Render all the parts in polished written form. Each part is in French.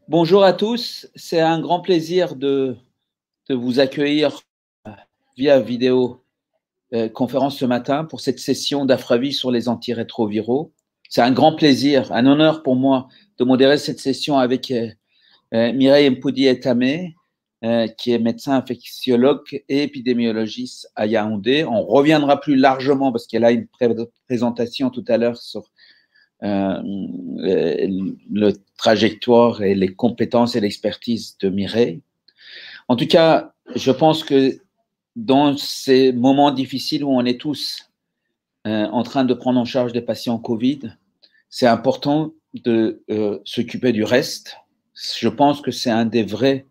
Bonjour à tous, c'est un grand plaisir de vous accueillir via vidéo conférence ce matin pour cette session d'Afravis sur les antirétroviraux. C'est un grand plaisir, un honneur pour moi de modérer cette session avec Mireille Mpoudi-Etame, qui est médecin infectiologue et épidémiologiste à Yaoundé. On reviendra plus largement parce qu'elle a une présentation tout à l'heure sur le trajectoire et les compétences et l'expertise de Mireille. En tout cas, je pense que dans ces moments difficiles où on est tous en train de prendre en charge des patients Covid, c'est important de s'occuper du reste. Je pense que c'est un des vrais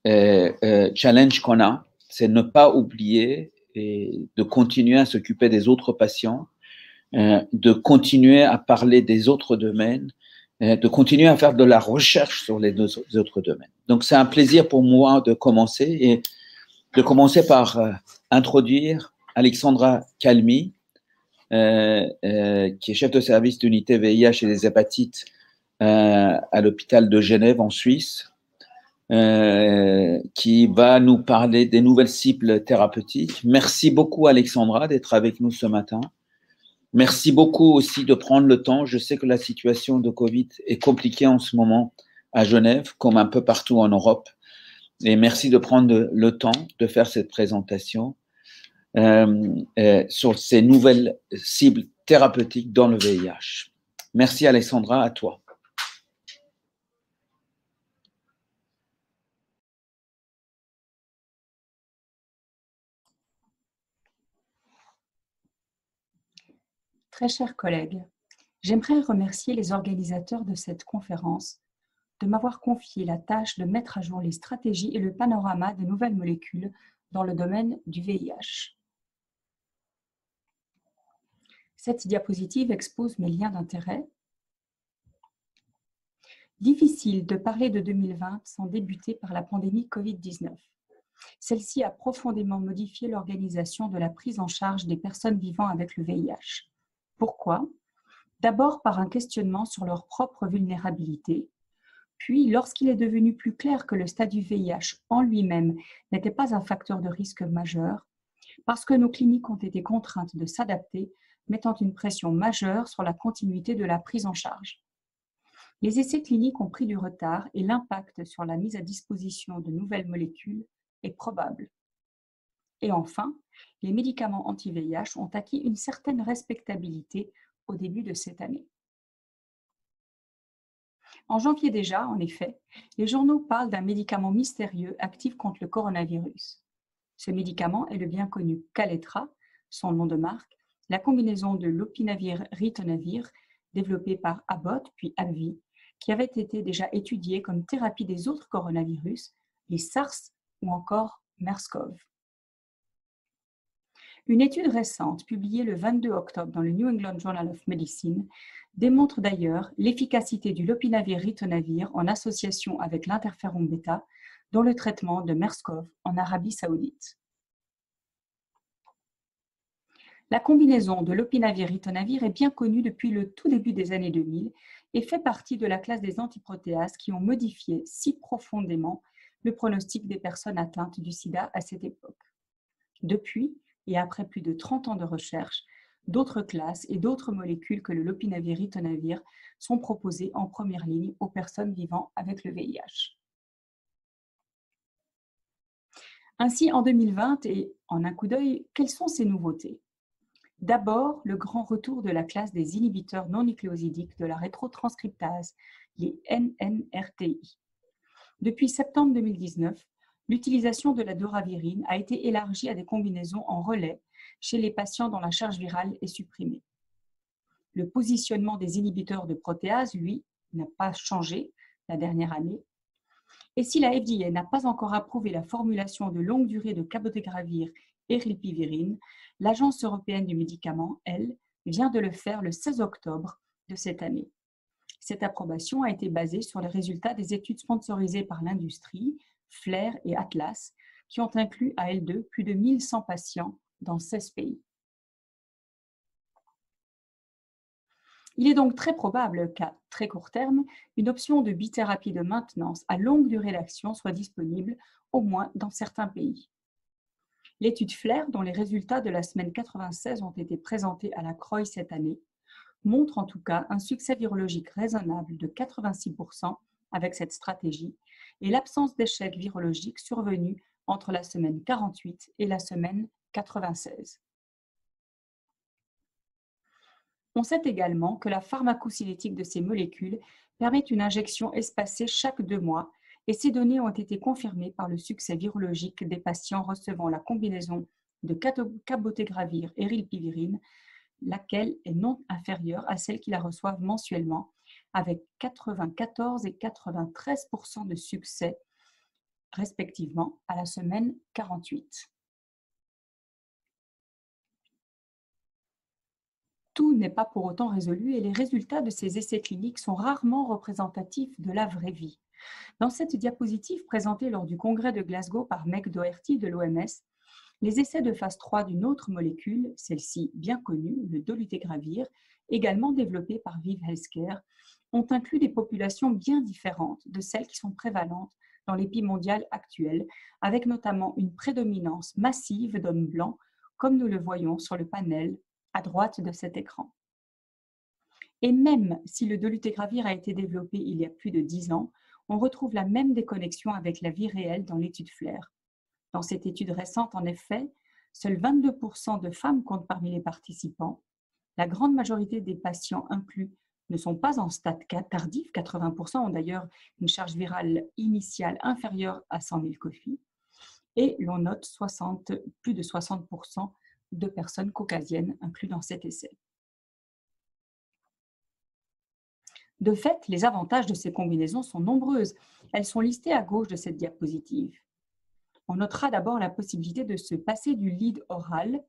challenges qu'on a, c'est ne pas oublier et de continuer à s'occuper des autres patients, de continuer à parler des autres domaines, de continuer à faire de la recherche sur les autres domaines. Donc, c'est un plaisir pour moi de commencer et de commencer par introduire Alexandra Calmi, qui est chef de service d'unité VIH et des hépatites à l'hôpital de Genève en Suisse, qui va nous parler des nouvelles cibles thérapeutiques. Merci beaucoup Alexandra d'être avec nous ce matin. Merci beaucoup aussi de prendre le temps. Je sais que la situation de Covid est compliquée en ce moment à Genève, comme un peu partout en Europe. Et merci de prendre le temps de faire cette présentation sur ces nouvelles cibles thérapeutiques dans le VIH. Merci Alexandra, à toi. Très chers collègues, j'aimerais remercier les organisateurs de cette conférence de m'avoir confié la tâche de mettre à jour les stratégies et le panorama des nouvelles molécules dans le domaine du VIH. Cette diapositive expose mes liens d'intérêt. Difficile de parler de 2020 sans débuter par la pandémie Covid-19. Celle-ci a profondément modifié l'organisation de la prise en charge des personnes vivant avec le VIH. Pourquoi ? D'abord par un questionnement sur leur propre vulnérabilité, puis lorsqu'il est devenu plus clair que le stade du VIH en lui-même n'était pas un facteur de risque majeur, parce que nos cliniques ont été contraintes de s'adapter, mettant une pression majeure sur la continuité de la prise en charge. Les essais cliniques ont pris du retard et l'impact sur la mise à disposition de nouvelles molécules est probable. Et enfin, les médicaments anti-VIH ont acquis une certaine respectabilité au début de cette année. En janvier déjà, en effet, les journaux parlent d'un médicament mystérieux actif contre le coronavirus. Ce médicament est le bien connu Kaletra, son nom de marque, la combinaison de lopinavir-ritonavir développée par Abbott puis AbbVie, qui avait été déjà étudiée comme thérapie des autres coronavirus, les SARS ou encore MERS-CoV. Une étude récente, publiée le 22 octobre dans le New England Journal of Medicine, démontre d'ailleurs l'efficacité du lopinavir-ritonavir en association avec l'interféron bêta dans le traitement de MERS-CoV en Arabie Saoudite. La combinaison de lopinavir-ritonavir est bien connue depuis le tout début des années 2000 et fait partie de la classe des antiprotéases qui ont modifié si profondément le pronostic des personnes atteintes du sida à cette époque. Depuis, et après plus de 30 ans de recherche, d'autres classes et d'autres molécules que le lopinavir-ritonavir sont proposées en première ligne aux personnes vivant avec le VIH. Ainsi, en 2020 et en un coup d'œil, quelles sont ces nouveautés ? D'abord, le grand retour de la classe des inhibiteurs non nucléosidiques de la rétrotranscriptase, les NNRTI. Depuis septembre 2019, l'utilisation de la doravirine a été élargie à des combinaisons en relais chez les patients dont la charge virale est supprimée. Le positionnement des inhibiteurs de protéase, lui, n'a pas changé la dernière année. Et si la FDA n'a pas encore approuvé la formulation de longue durée de cabotegravir et rilpivirine, l'Agence européenne du médicament, elle, vient de le faire le 16 octobre de cette année. Cette approbation a été basée sur les résultats des études sponsorisées par l'industrie, FLAIR et Atlas, qui ont inclus à elles deux plus de 1100 patients dans 16 pays. Il est donc très probable qu'à très court terme, une option de bithérapie de maintenance à longue durée d'action soit disponible, au moins dans certains pays. L'étude FLAIR, dont les résultats de la semaine 96 ont été présentés à la CROI cette année, montre en tout cas un succès virologique raisonnable de 86% avec cette stratégie et l'absence d'échec virologique survenu entre la semaine 48 et la semaine 96. On sait également que la pharmacocinétique de ces molécules permet une injection espacée chaque 2 mois et ces données ont été confirmées par le succès virologique des patients recevant la combinaison de cabotegravir et rilpivirine, laquelle est non inférieure à celle qui la reçoivent mensuellement, avec 94 et 93% de succès respectivement à la semaine 48. Tout n'est pas pour autant résolu et les résultats de ces essais cliniques sont rarement représentatifs de la vraie vie. Dans cette diapositive présentée lors du congrès de Glasgow par Meg Doherty de l'OMS, les essais de phase 3 d'une autre molécule, celle-ci bien connue, le dolutegravir, également développé par Viv Healthcare, ont inclus des populations bien différentes de celles qui sont prévalentes dans l'épi mondial actuel, avec notamment une prédominance massive d'hommes blancs, comme nous le voyons sur le panel à droite de cet écran. Et même si le dolutegravir a été développé il y a plus de 10 ans, on retrouve la même déconnexion avec la vie réelle dans l'étude FLAIR. Dans cette étude récente, en effet, seuls 22% de femmes comptent parmi les participants. La grande majorité des patients inclus ne sont pas en stade tardif, 80% ont d'ailleurs une charge virale initiale inférieure à 100 000 cophies, et l'on note plus de 60% de personnes caucasiennes incluses dans cet essai. De fait, les avantages de ces combinaisons sont nombreuses. Elles sont listées à gauche de cette diapositive. On notera d'abord la possibilité de se passer du lead oral,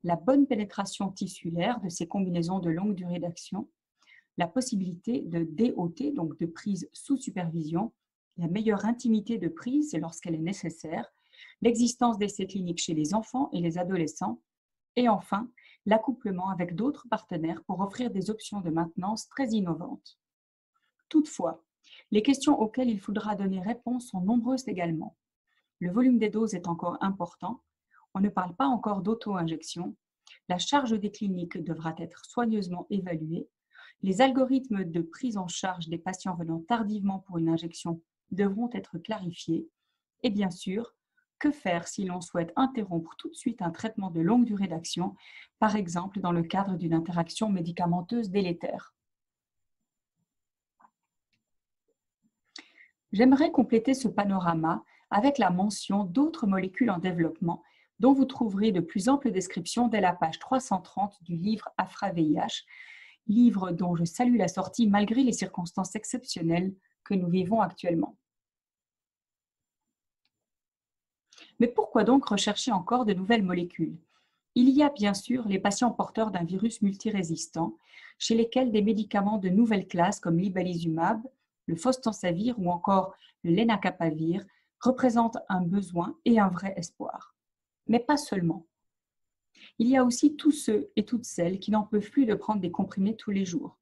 la bonne pénétration tissulaire de ces combinaisons de longue durée d'action, la possibilité de DOT, donc de prise sous supervision, la meilleure intimité de prise lorsqu'elle est nécessaire, l'existence d'essais cliniques chez les enfants et les adolescents, et enfin, l'accouplement avec d'autres partenaires pour offrir des options de maintenance très innovantes. Toutefois, les questions auxquelles il faudra donner réponse sont nombreuses également. Le volume des doses est encore important, on ne parle pas encore d'auto-injection, la charge des cliniques devra être soigneusement évaluée, les algorithmes de prise en charge des patients venant tardivement pour une injection devront être clarifiés, et bien sûr, que faire si l'on souhaite interrompre tout de suite un traitement de longue durée d'action, par exemple dans le cadre d'une interaction médicamenteuse délétère. J'aimerais compléter ce panorama avec la mention d'autres molécules en développement dont vous trouverez de plus amples descriptions dès la page 330 du livre AFRA-VIH, livre dont je salue la sortie malgré les circonstances exceptionnelles que nous vivons actuellement. Mais pourquoi donc rechercher encore de nouvelles molécules? Il y a bien sûr les patients porteurs d'un virus multirésistant, chez lesquels des médicaments de nouvelle classe comme l'ibalizumab, le fostensavir ou encore le lenacapavir représentent un besoin et un vrai espoir. Mais pas seulement. Il y a aussi tous ceux et toutes celles qui n'en peuvent plus de prendre des comprimés tous les jours.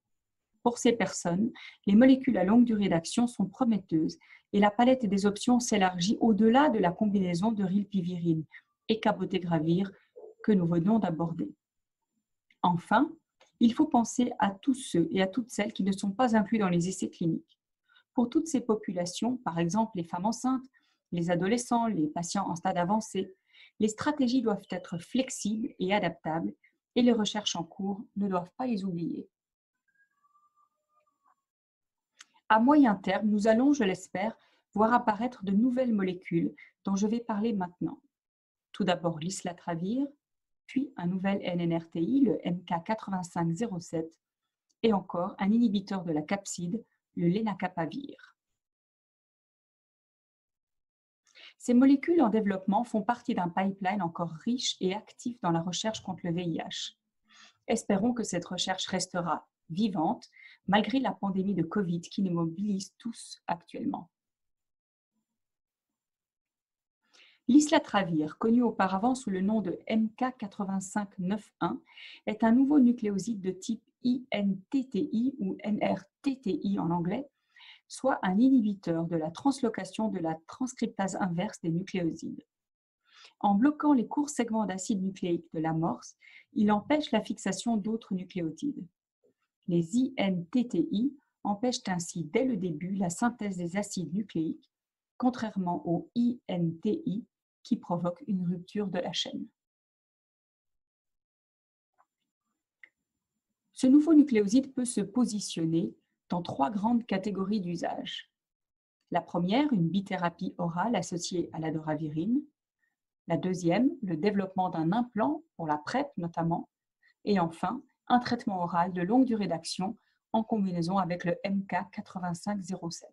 Pour ces personnes, les molécules à longue durée d'action sont prometteuses et la palette des options s'élargit au-delà de la combinaison de rilpivirine et cabotegravir que nous venons d'aborder. Enfin, il faut penser à tous ceux et à toutes celles qui ne sont pas inclus dans les essais cliniques. Pour toutes ces populations, par exemple les femmes enceintes, les adolescents, les patients en stade avancé, les stratégies doivent être flexibles et adaptables et les recherches en cours ne doivent pas les oublier. À moyen terme, nous allons, je l'espère, voir apparaître de nouvelles molécules dont je vais parler maintenant. Tout d'abord l'islatravir, puis un nouvel NNRTI, le MK8507, et encore un inhibiteur de la capside, le lenacapavir. Ces molécules en développement font partie d'un pipeline encore riche et actif dans la recherche contre le VIH. Espérons que cette recherche restera vivante malgré la pandémie de Covid qui nous mobilise tous actuellement. L'islatravir, connu auparavant sous le nom de MK8591, est un nouveau nucléoside de type INTTI ou NRTTI en anglais, soit un inhibiteur de la translocation de la transcriptase inverse des nucléosides. En bloquant les courts segments d'acide nucléique de l'amorce, il empêche la fixation d'autres nucléotides. Les INTTI empêchent ainsi dès le début la synthèse des acides nucléiques, contrairement aux INTI qui provoquent une rupture de la chaîne. Ce nouveau nucléoside peut se positionner dans 3 grandes catégories d'usage. La première, une bithérapie orale associée à la doravirine. La deuxième, le développement d'un implant pour la PrEP notamment. Et enfin, un traitement oral de longue durée d'action en combinaison avec le MK8507.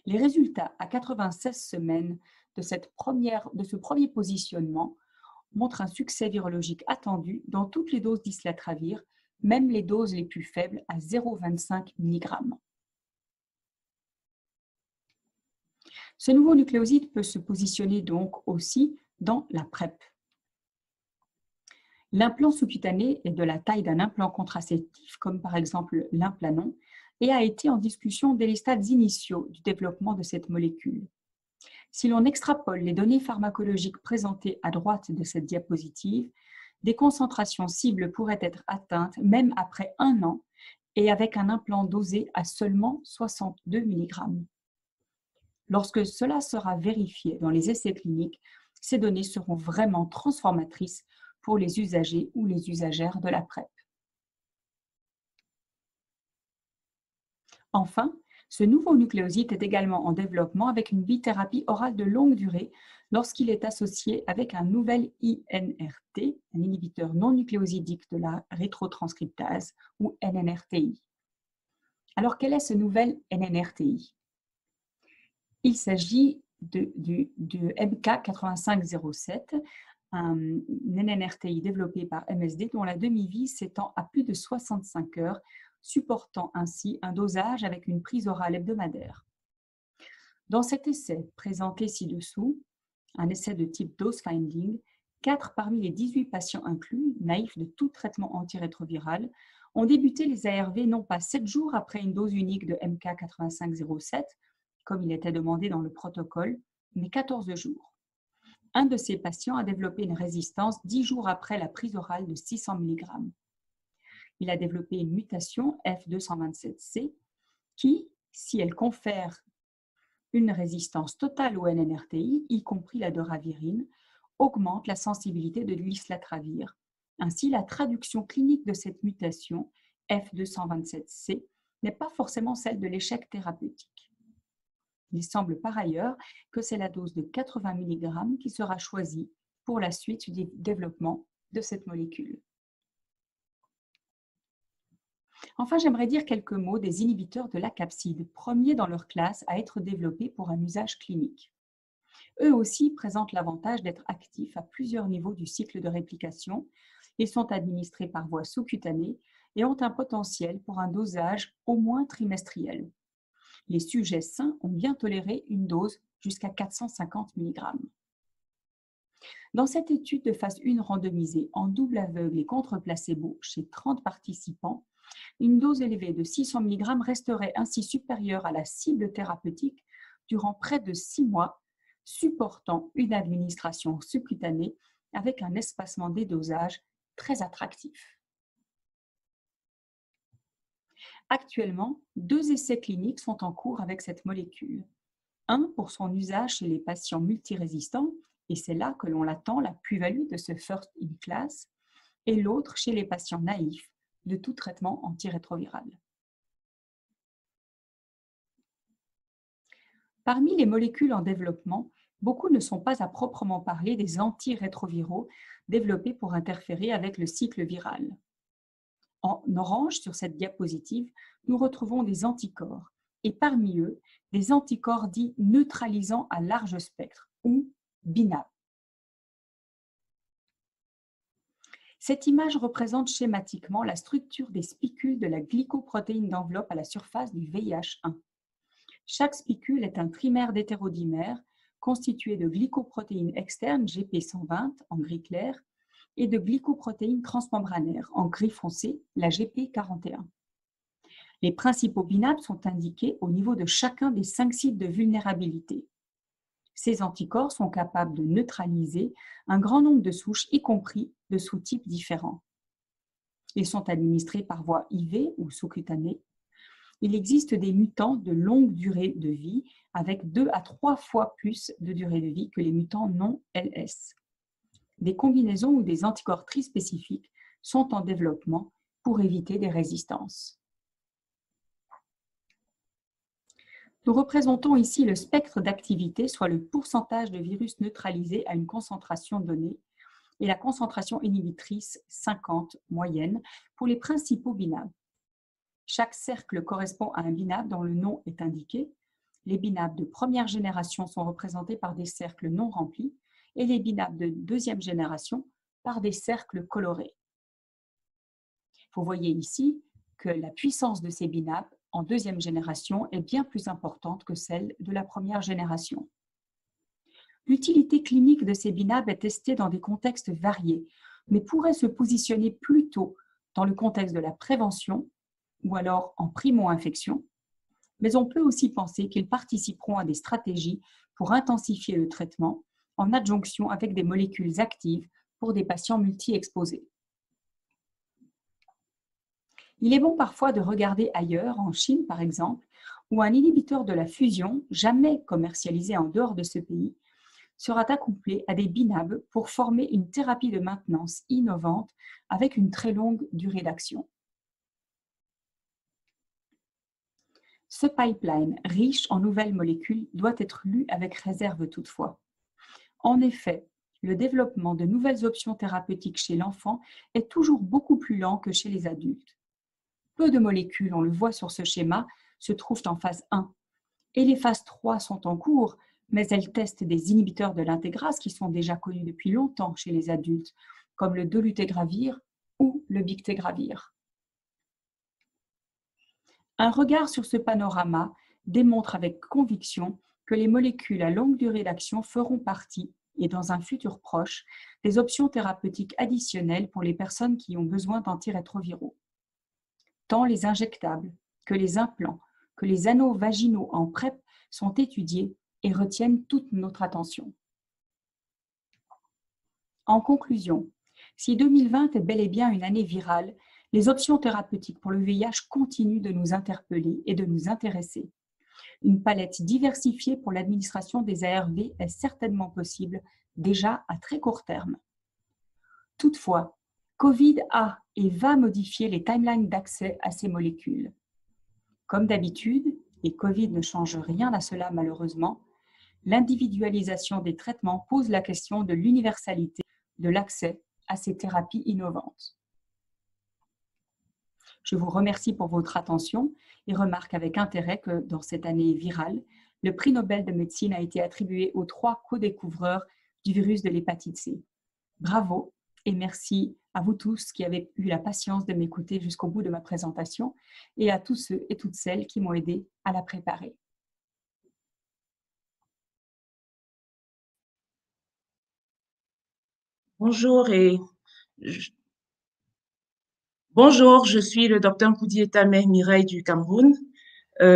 Les résultats à 96 semaines de ce premier positionnement montrent un succès virologique attendu dans toutes les doses d'islatravir, même les doses les plus faibles à 0,25 mg. Ce nouveau nucléoside peut se positionner donc aussi dans la PrEP. L'implant sous-cutané est de la taille d'un implant contraceptif, comme par exemple l'implanon, et a été en discussion dès les stades initiaux du développement de cette molécule. Si l'on extrapole les données pharmacologiques présentées à droite de cette diapositive, des concentrations cibles pourraient être atteintes même après 1 an et avec un implant dosé à seulement 62 mg. Lorsque cela sera vérifié dans les essais cliniques, ces données seront vraiment transformatrices pour les usagers ou les usagères de la PrEP. Enfin, ce nouveau nucléoside est également en développement avec une bithérapie orale de longue durée lorsqu'il est associé avec un nouvel INRT, un inhibiteur non nucléosidique de la rétrotranscriptase ou NNRTI. Alors, quel est ce nouvel NNRTI? Il s'agit du MK8507, un NNRTI développé par MSD dont la demi-vie s'étend à plus de 65 heures, supportant ainsi un dosage avec une prise orale hebdomadaire. Dans cet essai présenté ci-dessous, un essai de type dose finding, 4 parmi les 18 patients inclus, naïfs de tout traitement antirétroviral, ont débuté les ARV non pas 7 jours après une dose unique de MK8507, comme il était demandé dans le protocole, mais 14 jours. Un de ces patients a développé une résistance 10 jours après la prise orale de 600 mg. Il a développé une mutation F227C qui, si elle confère une résistance totale au NNRTI, y compris la doravirine, augmente la sensibilité de l'islatravir. Ainsi, la traduction clinique de cette mutation F227C n'est pas forcément celle de l'échec thérapeutique. Il semble par ailleurs que c'est la dose de 80 mg qui sera choisie pour la suite du développement de cette molécule. Enfin, j'aimerais dire quelques mots des inhibiteurs de la capside, premiers dans leur classe à être développés pour un usage clinique. Eux aussi présentent l'avantage d'être actifs à plusieurs niveaux du cycle de réplication. Ils sont administrés par voie sous-cutanée et ont un potentiel pour un dosage au moins trimestriel. Les sujets sains ont bien toléré une dose jusqu'à 450 mg. Dans cette étude de phase 1 randomisée en double aveugle et contre placebo chez 30 participants, une dose élevée de 600 mg resterait ainsi supérieure à la cible thérapeutique durant près de 6 mois, supportant une administration subcutanée avec un espacement des dosages très attractif. Actuellement, 2 essais cliniques sont en cours avec cette molécule. Un pour son usage chez les patients multirésistants, et c'est là que l'on attend la plus-value de ce first in class, et l'autre chez les patients naïfs de tout traitement antirétroviral. Parmi les molécules en développement, beaucoup ne sont pas à proprement parler des antirétroviraux développés pour interférer avec le cycle viral. En orange, sur cette diapositive, nous retrouvons des anticorps, et parmi eux, des anticorps dits neutralisants à large spectre, ou BINAP. Cette image représente schématiquement la structure des spicules de la glycoprotéine d'enveloppe à la surface du VIH1. Chaque spicule est un trimère d'hétérodimère constitué de glycoprotéines externes GP120 en gris clair et de glycoprotéines transmembranaires en gris foncé, la GP41. Les principaux binables sont indiqués au niveau de chacun des 5 sites de vulnérabilité. Ces anticorps sont capables de neutraliser un grand nombre de souches, y compris de sous-types différents. Ils sont administrés par voie IV ou sous-cutanée. Il existe des mutants de longue durée de vie avec 2 à 3 fois plus de durée de vie que les mutants non LS. Des combinaisons ou des anticorps trispécifiques sont en développement pour éviter des résistances. Nous représentons ici le spectre d'activité, soit le pourcentage de virus neutralisé à une concentration donnée, et la concentration inhibitrice 50 moyenne pour les principaux binables. Chaque cercle correspond à un binable dont le nom est indiqué. Les binables de première génération sont représentés par des cercles non remplis et les binables de deuxième génération par des cercles colorés. Vous voyez ici que la puissance de ces binables en deuxième génération est bien plus importante que celle de la première génération. L'utilité clinique de ces binables est testée dans des contextes variés, mais pourrait se positionner plutôt dans le contexte de la prévention ou alors en primo-infection, mais on peut aussi penser qu'ils participeront à des stratégies pour intensifier le traitement en adjonction avec des molécules actives pour des patients multi-exposés. Il est bon parfois de regarder ailleurs, en Chine par exemple, où un inhibiteur de la fusion, jamais commercialisé en dehors de ce pays, sera accouplé à des binables pour former une thérapie de maintenance innovante avec une très longue durée d'action. Ce pipeline, riche en nouvelles molécules, doit être lu avec réserve toutefois. En effet, le développement de nouvelles options thérapeutiques chez l'enfant est toujours beaucoup plus lent que chez les adultes. Peu de molécules, on le voit sur ce schéma, se trouvent en phase 1. Et les phases 3 sont en cours, mais elles testent des inhibiteurs de l'intégrase qui sont déjà connus depuis longtemps chez les adultes, comme le dolutegravir ou le bictegravir. Un regard sur ce panorama démontre avec conviction que les molécules à longue durée d'action feront partie, et dans un futur proche, des options thérapeutiques additionnelles pour les personnes qui ont besoin d'antirétroviraux. Tant les injectables que les implants, que les anneaux vaginaux en PrEP sont étudiés et retiennent toute notre attention. En conclusion, si 2020 est bel et bien une année virale, les options thérapeutiques pour le VIH continuent de nous interpeller et de nous intéresser. Une palette diversifiée pour l'administration des ARV est certainement possible déjà à très court terme. Toutefois, Covid a et va modifier les timelines d'accès à ces molécules. Comme d'habitude, et Covid ne change rien à cela malheureusement, l'individualisation des traitements pose la question de l'universalité de l'accès à ces thérapies innovantes. Je vous remercie pour votre attention et remarque avec intérêt que dans cette année virale, le prix Nobel de médecine a été attribué aux 3 co-découvreurs du virus de l'hépatite C. Bravo et merci à vous tous qui avez eu la patience de m'écouter jusqu'au bout de ma présentation et à tous ceux et toutes celles qui m'ont aidé à la préparer. Bonjour, je suis le docteur Koudieta Mireille du Cameroun.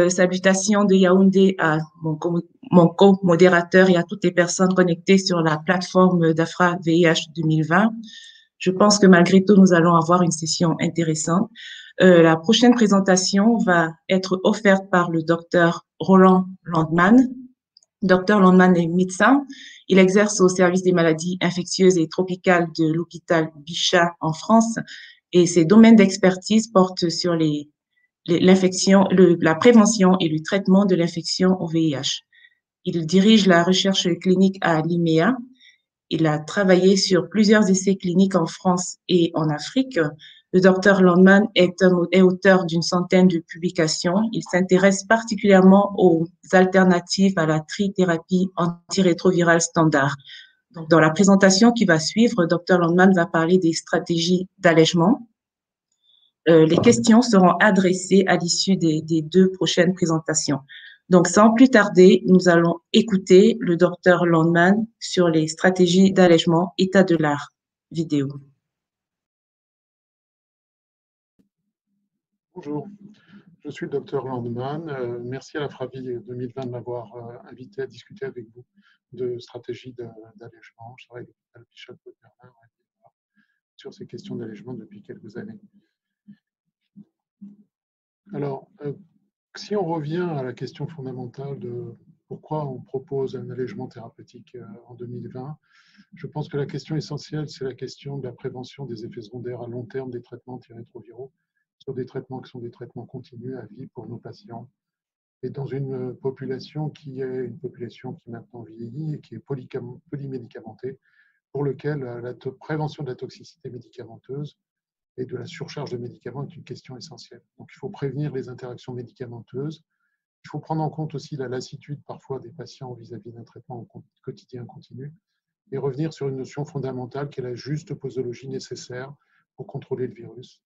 Salutations de Yaoundé à mon co-modérateur et à toutes les personnes connectées sur la plateforme d'Afra VIH 2020. Je pense que malgré tout, nous allons avoir une session intéressante. La prochaine présentation va être offerte par le docteur Roland Landman. Dr Landman est médecin. Il exerce au service des maladies infectieuses et tropicales de l'hôpital Bichat en France et ses domaines d'expertise portent sur l'infection, la prévention et le traitement de l'infection au VIH. Il dirige la recherche clinique à l'IMEA. Il a travaillé sur plusieurs essais cliniques en France et en Afrique. Le Dr Landman est auteur d'une centaine de publications. Il s'intéresse particulièrement aux alternatives à la trithérapie antirétrovirale standard. Donc, dans la présentation qui va suivre, Dr Landman va parler des stratégies d'allègement. Les questions seront adressées à l'issue des 2 prochaines présentations. Donc, sans plus tarder, nous allons écouter le docteur Landman sur les stratégies d'allègement état de l'art vidéo. Bonjour, je suis le docteur Landman. Merci à la FRAVI 2020 de m'avoir invité à discuter avec vous de stratégies d'allègement. Je travaille à l'hôpital Bernard sur ces questions d'allègement depuis quelques années. Alors, si on revient à la question fondamentale de pourquoi on propose un allègement thérapeutique en 2020, je pense que la question essentielle, c'est la question de la prévention des effets secondaires à long terme des traitements antirétroviraux, sur des traitements qui sont des traitements continus à vie pour nos patients. Et dans une population qui est une population qui maintenant vieillit et qui est polymédicamentée, pour lequel la prévention de la toxicité médicamenteuse et de la surcharge de médicaments est une question essentielle. Donc, il faut prévenir les interactions médicamenteuses. Il faut prendre en compte aussi la lassitude parfois des patients vis-à-vis d'un traitement quotidien continu et revenir sur une notion fondamentale qui est la juste posologie nécessaire pour contrôler le virus,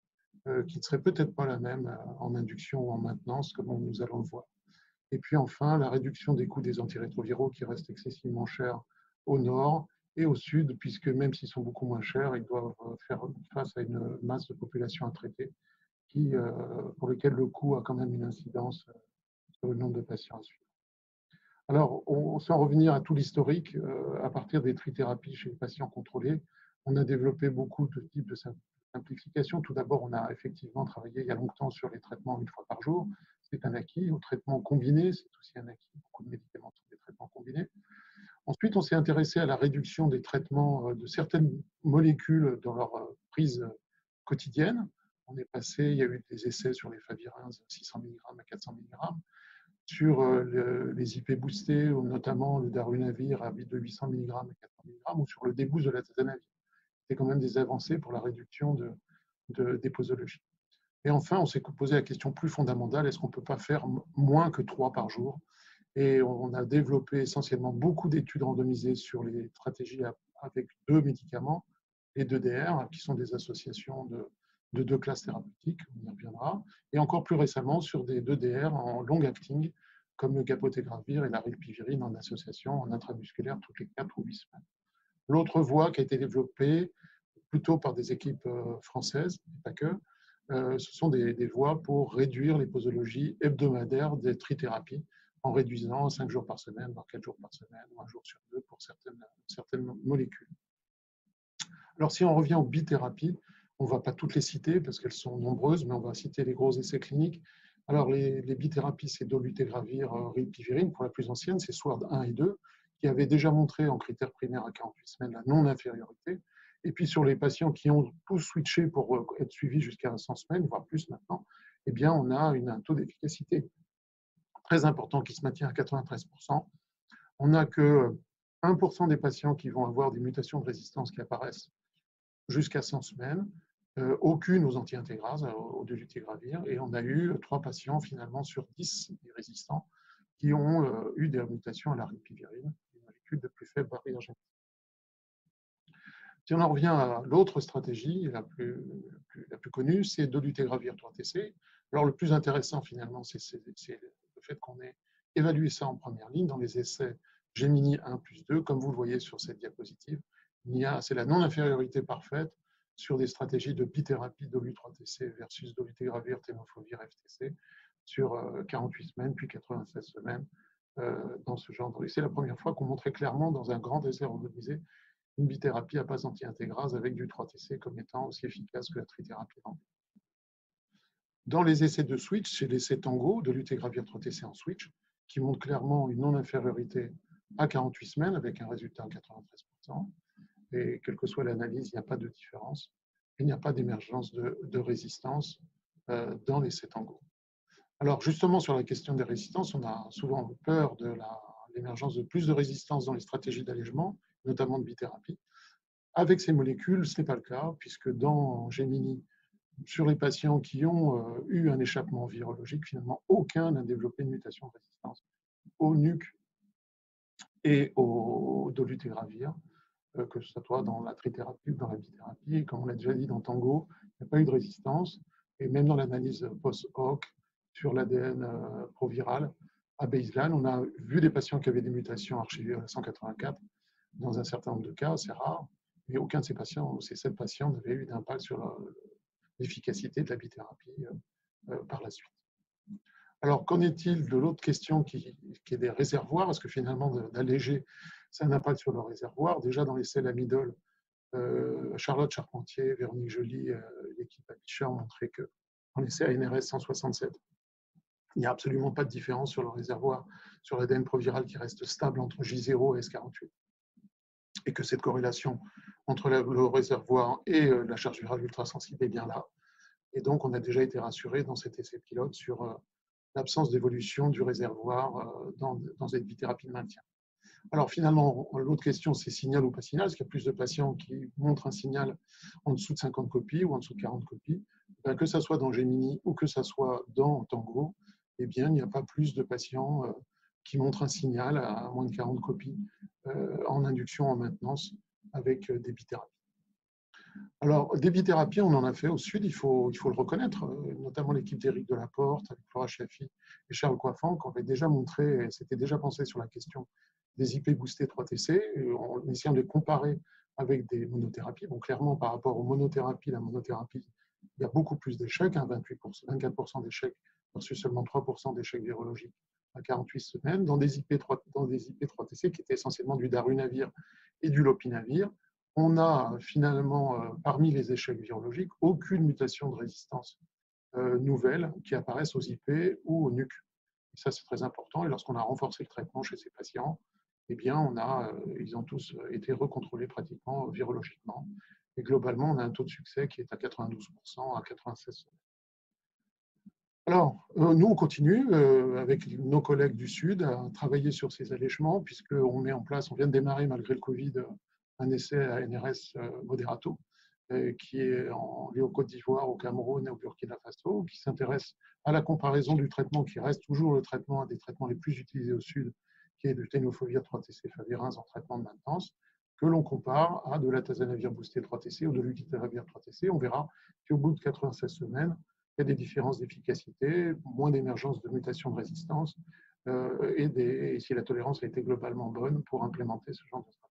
qui ne serait peut-être pas la même en induction ou en maintenance, comme nous allons le voir. Et puis enfin, la réduction des coûts des antirétroviraux qui restent excessivement chers au nord et au sud, puisque même s'ils sont beaucoup moins chers, ils doivent faire face à une masse de population à traiter pour lesquels le coût a quand même une incidence sur le nombre de patients à suivre. Alors, sans revenir à tout l'historique, à partir des trithérapies chez les patients contrôlés, on a développé beaucoup de types de simplification. Tout d'abord, on a effectivement travaillé il y a longtemps sur les traitements une fois par jour. C'est un acquis. Au traitement combiné, c'est aussi un acquis. Beaucoup de médicaments sont des traitements combinés. Ensuite, on s'est intéressé à la réduction des traitements de certaines molécules dans leur prise quotidienne. On est passé, il y a eu des essais sur les favirenz 600 mg à 400 mg, sur les IP boostés, notamment le darunavir à de 800 mg à 400 mg, ou sur le déboost de la tazanavir. C'est quand même des avancées pour la réduction des posologies. Et enfin, on s'est posé la question plus fondamentale, est-ce qu'on ne peut pas faire moins que 3 par jour? Et on a développé essentiellement beaucoup d'études randomisées sur les stratégies avec 2 médicaments, les 2DR, qui sont des associations de 2 classes thérapeutiques, on y reviendra, et encore plus récemment sur des 2DR en long-acting, comme le cabotegravir et la rilpivirine en association en intramusculaire toutes les 4 ou 8 semaines. L'autre voie qui a été développée plutôt par des équipes françaises, pas que, ce sont des voies pour réduire les posologies hebdomadaires des trithérapies en réduisant 5 jours par semaine, voire 4 jours par semaine, ou 1 jour sur 2 pour certaines molécules. Alors, si on revient aux bithérapies, on ne va pas toutes les citer parce qu'elles sont nombreuses, mais on va citer les gros essais cliniques. Alors, les bithérapies, c'est dolutegravir, rilpivirine, pour la plus ancienne, c'est SWORD 1 et 2, qui avaient déjà montré en critères primaires à 48 semaines la non-infériorité. Et puis, sur les patients qui ont tous switché pour être suivis jusqu'à 100 semaines, voire plus maintenant, eh bien, on a un taux d'efficacité très important qui se maintient à 93%. On n'a que 1% des patients qui vont avoir des mutations de résistance qui apparaissent jusqu'à 100 semaines, aucune aux anti-intégrases, au dolutegravir, et on a eu 3 patients finalement sur 10 des résistants qui ont eu des mutations à la rilpivirine, une molécule de plus faible barrière génétique. Si on en revient à l'autre stratégie, la plus connue, c'est dolutegravir 3TC. Alors le plus intéressant finalement, c'est le fait qu'on ait évalué ça en première ligne dans les essais Gemini 1 plus 2, comme vous le voyez sur cette diapositive. C'est la non-infériorité parfaite sur des stratégies de bithérapie dolu3TC versus dolutegravir tenofovir FTC sur 48 semaines, puis 96 semaines dans ce genre. Et c'est la première fois qu'on montrait clairement dans un grand essai randomisé une bithérapie à base anti-intégrase avec du 3TC comme étant aussi efficace que la trithérapie. Dans les essais de switch, c'est l'essai Tango de dolutegravir 3TC en switch, qui montre clairement une non-infériorité à 48 semaines avec un résultat à 93%. Et quelle que soit l'analyse, il n'y a pas de différence. Il n'y a pas d'émergence de résistance dans l'essai Tango. Alors justement, sur la question des résistances, on a souvent peur de l'émergence de plus de résistance dans les stratégies d'allègement, notamment de bithérapie. Avec ces molécules, ce n'est pas le cas, puisque dans Gemini, sur les patients qui ont eu un échappement virologique, finalement, aucun n'a développé une mutation de résistance au NUC et au dolutegravir, que ce soit dans la trithérapie ou dans la bithérapie. Et comme on l'a déjà dit dans Tango, il n'y a pas eu de résistance. Et même dans l'analyse post-hoc sur l'ADN proviral, à baseline. On a vu des patients qui avaient des mutations archivées à 184 dans un certain nombre de cas, c'est rare, mais aucun de ces patients, ces 7 patients, n'avait eu d'impact sur l'efficacité de la bithérapie par la suite. Alors, qu'en est-il de l'autre question qui est des réservoirs? Parce que finalement, d'alléger, ça a un impact sur le réservoir. Déjà, dans les selles amidoles, Charlotte Charpentier, Véronique Joly, l'équipe Abisher ont montré que dans les CANRS 167, il n'y a absolument pas de différence sur le réservoir, sur l'ADN proviral qui reste stable entre J0 et S48. Et que cette corrélation entre le réservoir et la charge virale ultrasensible est bien là. Et donc, on a déjà été rassuré dans cet essai pilote sur l'absence d'évolution du réservoir dans cette bithérapie de maintien. Alors finalement, l'autre question, c'est signal ou pas signal. Est-ce qu'il y a plus de patients qui montrent un signal en dessous de 50 copies ou en dessous de 40 copies? Que ce soit dans Gemini ou que ce soit dans Tango, eh bien, il n'y a pas plus de patients qui montrent un signal à moins de 40 copies en induction, en maintenance, avec des bithérapies. Alors, des bithérapies, on en a fait au Sud, il faut le reconnaître, notamment l'équipe d'Éric Delaporte, avec Flora Chiaffi et Charles Coiffant, qui avaient déjà montré, et s'était déjà pensé sur la question des IP boostés 3TC, en essayant de les comparer avec des monothérapies. Bon, clairement, par rapport aux monothérapies, la monothérapie, il y a beaucoup plus d'échecs, 24% d'échecs versus seulement 3% d'échecs virologiques à 48 semaines, dans des IP 3TC qui étaient essentiellement du darunavir et du lopinavir. On a finalement, parmi les échecs virologiques, aucune mutation de résistance nouvelle qui apparaissent aux IP ou au NUC. Et ça, c'est très important. Et lorsqu'on a renforcé le traitement chez ces patients, eh bien, ils ont tous été recontrôlés pratiquement virologiquement. Et globalement, on a un taux de succès qui est à 92% à 96%. Alors, nous, on continue avec nos collègues du Sud à travailler sur ces allègements, puisqu'on met en place, on vient de démarrer malgré le Covid, un essai à NRS Moderato, qui est lié au Côte d'Ivoire, au Cameroun et au Burkina Faso, qui s'intéresse à la comparaison du traitement qui reste toujours le traitement, un des traitements les plus utilisés au Sud, qui est du tenofovir 3TC favirenz en traitement de maintenance, que l'on compare à de l'atazanavir boosté 3TC ou de l'utilitaravir 3TC. On verra qu'au bout de 96 semaines, il y a des différences d'efficacité, moins d'émergence de mutations de résistance, et si la tolérance a été globalement bonne pour implémenter ce genre de stratégie.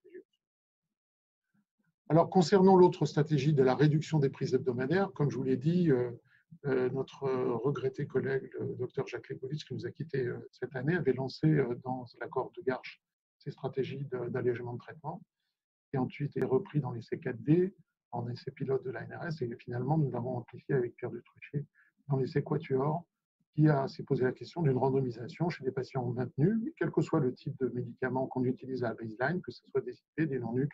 Alors, concernant l'autre stratégie de la réduction des prises hebdomadaires, comme je vous l'ai dit, notre regretté collègue, le docteur Jacques Lebovitz, qui nous a quittés cette année, avait lancé dans l'accord de Garches ces stratégies d'allègement de traitement, qui ensuite est repris dans l'essai 4D, en essai pilote de l'ANRS, et finalement, nous l'avons amplifié avec Pierre Dutruchet dans l'essai Quatuor, qui s'est posé la question d'une randomisation chez des patients maintenus, quel que soit le type de médicament qu'on utilise à la baseline, que ce soit des IP, des non-NUC,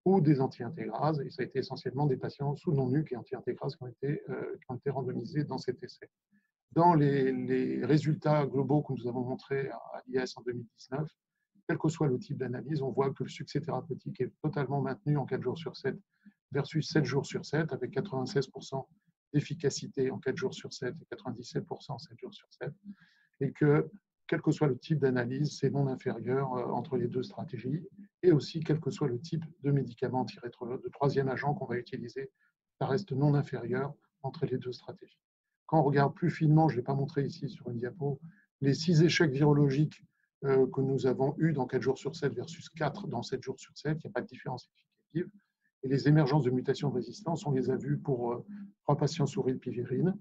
ou des anti-intégrases, et ça a été essentiellement des patients sous non-NUC et anti-intégrases qui ont été randomisés dans cet essai. Dans les résultats globaux que nous avons montrés à l'IS en 2019, quel que soit le type d'analyse, on voit que le succès thérapeutique est totalement maintenu en 4 jours sur 7 versus 7 jours sur 7, avec 96% d'efficacité en 4 jours sur 7 et 97% en 7 jours sur 7, et que quel que soit le type d'analyse, c'est non inférieur entre les deux stratégies, et aussi quel que soit le type de médicament antirétroviraux, de troisième agent qu'on va utiliser, ça reste non inférieur entre les deux stratégies. Quand on regarde plus finement, je ne l'ai pas montré ici sur une diapo, les 6 échecs virologiques que nous avons eus dans 4 jours sur 7 versus 4 dans 7 jours sur 7, il n'y a pas de différence significative. Et les émergences de mutations de résistance, on les a vues pour 3 patients sous rilpivirine,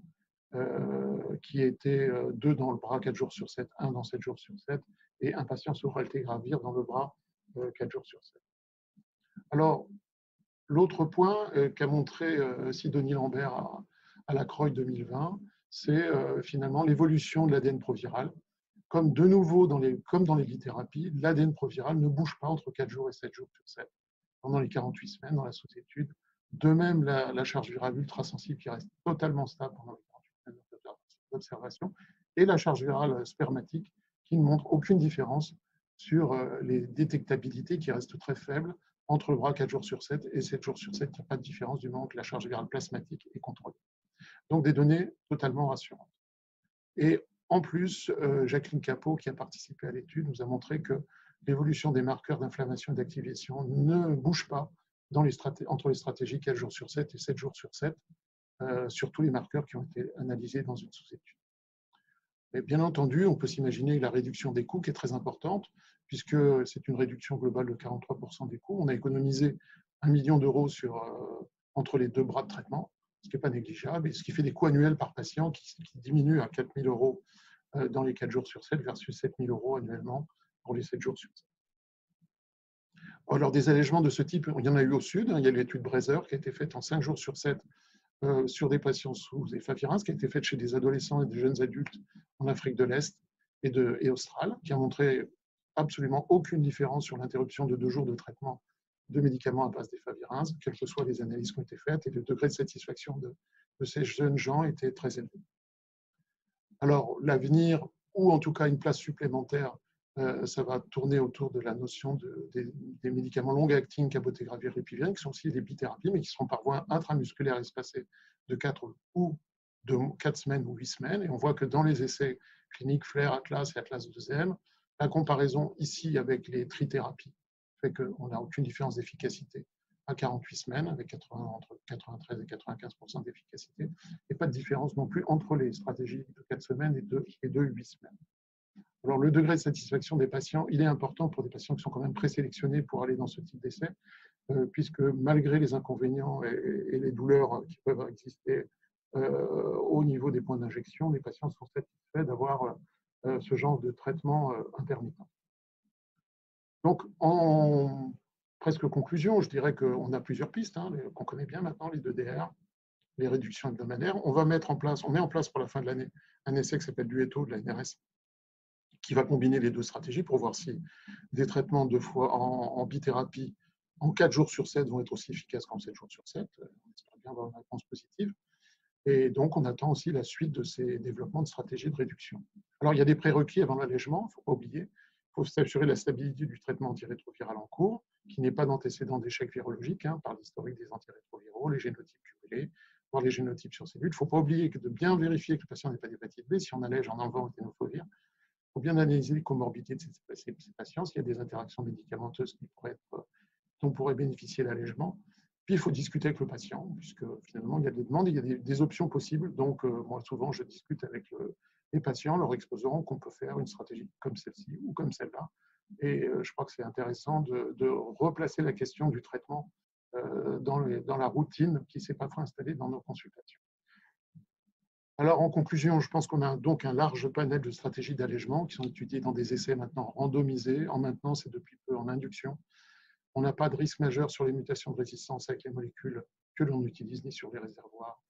qui étaient 2 dans le bras 4 jours sur 7, 1 dans 7 jours sur 7, et un patient sous raltegravir dans le bras 4 jours sur 7. Alors, l'autre point qu'a montré Sidonie Lambert à la CROI 2020, c'est finalement l'évolution de l'ADN proviral. Comme de nouveau, comme dans les bithérapies, l'ADN proviral ne bouge pas entre 4 jours et 7 jours sur 7 pendant les 48 semaines dans la sous-étude. De même, la charge virale ultrasensible qui reste totalement stable pendant les 48 semaines d'observation, et la charge virale spermatique qui ne montre aucune différence sur les détectabilités qui restent très faibles entre le bras 4 jours sur 7 et 7 jours sur 7. Il n'y a pas de différence du moment que la charge virale plasmatique est contrôlée. Donc des données totalement rassurantes. Et en plus, Jacqueline Capot, qui a participé à l'étude, nous a montré que l'évolution des marqueurs d'inflammation et d'activation ne bouge pas entre les stratégies 4 jours sur 7 et 7 jours sur 7, sur tous les marqueurs qui ont été analysés dans une sous-étude. Mais bien entendu, on peut s'imaginer la réduction des coûts qui est très importante, puisque c'est une réduction globale de 43% des coûts. On a économisé 1 million d'euros entre les deux bras de traitement, ce qui n'est pas négligeable, et ce qui fait des coûts annuels par patient qui diminuent à 4 000 euros dans les 4 jours sur 7 versus 7 000 euros annuellement pour les 7 jours sur 7. Alors, des allègements de ce type, il y en a eu au sud. Il y a l'étude Brazer qui a été faite en 5 jours sur 7 sur des patients sous efavirenz, qui a été faite chez des adolescents et des jeunes adultes en Afrique de l'Est et australe, qui a montré absolument aucune différence sur l'interruption de 2 jours de traitement de médicaments à base d'efavirenz, quelles que soient les analyses qui ont été faites, et le degré de satisfaction de ces jeunes gens était très élevé. Alors, l'avenir, ou en tout cas une place supplémentaire, ça va tourner autour de la notion des médicaments long-acting cabotegravir et ripivirine, qui sont aussi des bithérapies, mais qui seront par voie intramusculaire espacée de 4 semaines ou 8 semaines. Et on voit que dans les essais cliniques FLAIR, Atlas et Atlas 2M, la comparaison ici avec les trithérapies fait qu'on n'a aucune différence d'efficacité à 48 semaines, avec entre 93 et 95% d'efficacité, et pas de différence non plus entre les stratégies de 4 semaines et de 8 semaines. Alors, le degré de satisfaction des patients, il est important pour des patients qui sont quand même présélectionnés pour aller dans ce type d'essai, puisque malgré les inconvénients et les douleurs qui peuvent exister au niveau des points d'injection, les patients sont satisfaits d'avoir ce genre de traitement intermittent. Donc, en presque conclusion, je dirais qu'on a plusieurs pistes, qu'on connaît bien maintenant, les 2DR, les réductions hebdomadaires. On met en place pour la fin de l'année un essai qui s'appelle l'UETO de la NRS, qui va combiner les deux stratégies pour voir si des traitements 2 fois en bithérapie en 4 jours sur 7 vont être aussi efficaces qu'en 7 jours sur 7. On espère bien avoir une réponse positive. Et donc, on attend aussi la suite de ces développements de stratégies de réduction. Alors, il y a des prérequis avant l'allègement, il ne faut pas oublier. Il faut s'assurer la stabilité du traitement antirétroviral en cours, qui n'est pas d'antécédent d'échec virologique, par l'historique des antirétroviraux, les génotypes cumulés, voire les génotypes sur cellules. Il ne faut pas oublier de bien vérifier que le patient n'ait pas d'hépatite B si on allège en enlevant le tenofovir. Il faut bien analyser les comorbidités de ces patients, s'il y a des interactions médicamenteuses dont on pourrait bénéficier de l'allègement. Puis, il faut discuter avec le patient, puisque finalement, il y a des demandes, il y a des options possibles. Donc, moi, souvent, je discute avec les patients, leur exposant qu'on peut faire une stratégie comme celle-ci ou comme celle-là. Et je crois que c'est intéressant de replacer la question du traitement dans la routine qui ne s'est pas installée dans nos consultations. Alors, en conclusion, je pense qu'on a donc un large panel de stratégies d'allègement qui sont étudiées dans des essais maintenant randomisés, en maintenance et depuis peu en induction. On n'a pas de risque majeur sur les mutations de résistance avec les molécules que l'on utilise, ni sur les réservoirs.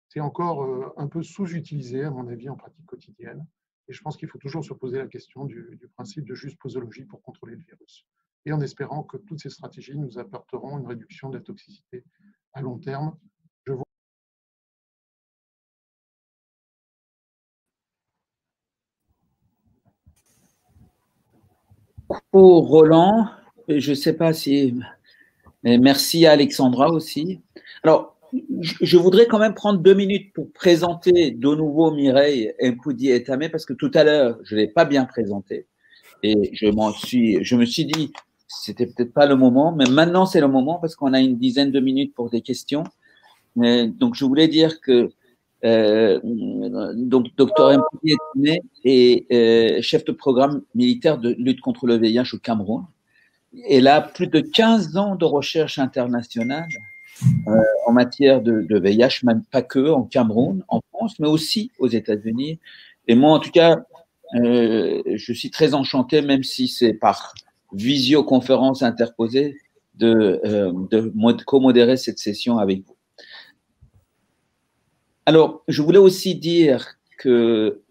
C'est encore un peu sous-utilisé, à mon avis, en pratique quotidienne. Et je pense qu'il faut toujours se poser la question du principe de juste posologie pour contrôler le virus. Et en espérant que toutes ces stratégies nous apporteront une réduction de la toxicité à long terme. Pour Roland, je ne sais pas si... Merci à Alexandra aussi. Alors, je voudrais quand même prendre 2 minutes pour présenter de nouveau Mireille Mpoudi-Etame, parce que tout à l'heure, je ne l'ai pas bien présenté. Et je me suis dit, c'était peut-être pas le moment, mais maintenant c'est le moment parce qu'on a une dizaine de minutes pour des questions. Donc, je voulais dire que donc, Dr Mpoudi-Etame est chef de programme militaire de lutte contre le VIH au Cameroun. Elle a plus de 15 ans de recherche internationale en matière de VIH, même pas que en Cameroun, en France, mais aussi aux États-Unis. Et moi, en tout cas, je suis très enchanté, même si c'est par visioconférence interposée, de co-modérer cette session avec vous. Alors, je voulais aussi dire que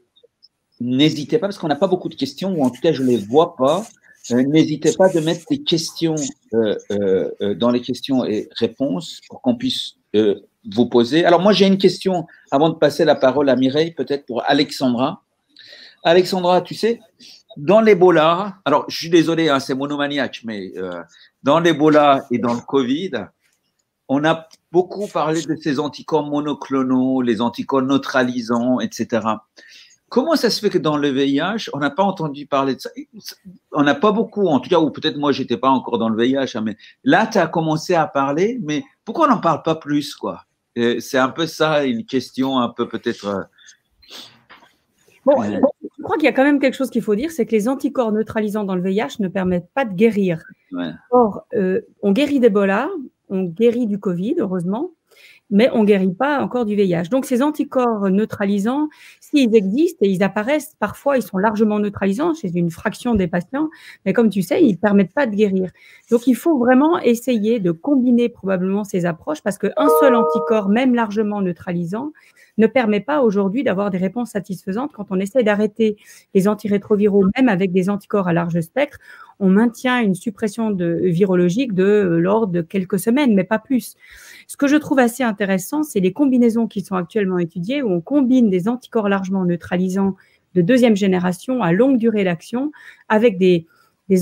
n'hésitez pas, parce qu'on n'a pas beaucoup de questions, ou en tout cas, je ne les vois pas. N'hésitez pas de mettre des questions dans les questions et réponses pour qu'on puisse vous poser. Alors, moi, j'ai une question avant de passer la parole à Mireille, peut-être pour Alexandra. Alexandra, tu sais, dans l'Ebola, alors je suis désolé, c'est monomaniaque, mais dans l'Ebola et dans le Covid, on a beaucoup parlé de ces anticorps monoclonaux, les anticorps neutralisants, etc. Comment ça se fait que dans le VIH, on n'a pas entendu parler de ça? On n'a pas beaucoup, en tout cas, ou peut-être moi, je n'étais pas encore dans le VIH, mais là, tu as commencé à parler, mais pourquoi on n'en parle pas plus, quoi? C'est un peu ça, une question un peu peut-être… Bon, Je crois qu'il y a quand même quelque chose qu'il faut dire, c'est que les anticorps neutralisants dans le VIH ne permettent pas de guérir. Ouais. Or, on guérit d'Ebola, on guérit du Covid, heureusement, mais on ne guérit pas encore du VIH. Donc, ces anticorps neutralisants, s'ils existent et ils apparaissent, parfois, ils sont largement neutralisants chez une fraction des patients, mais comme tu sais, ils ne permettent pas de guérir. Donc, il faut vraiment essayer de combiner probablement ces approches parce qu'un seul anticorps, même largement neutralisant, ne permet pas aujourd'hui d'avoir des réponses satisfaisantes. Quand on essaie d'arrêter les antirétroviraux, même avec des anticorps à large spectre, on maintient une suppression virologique de l'ordre de quelques semaines, mais pas plus. Ce que je trouve assez intéressant, c'est les combinaisons qui sont actuellement étudiées, où on combine des anticorps largement neutralisants de deuxième génération à longue durée d'action avec des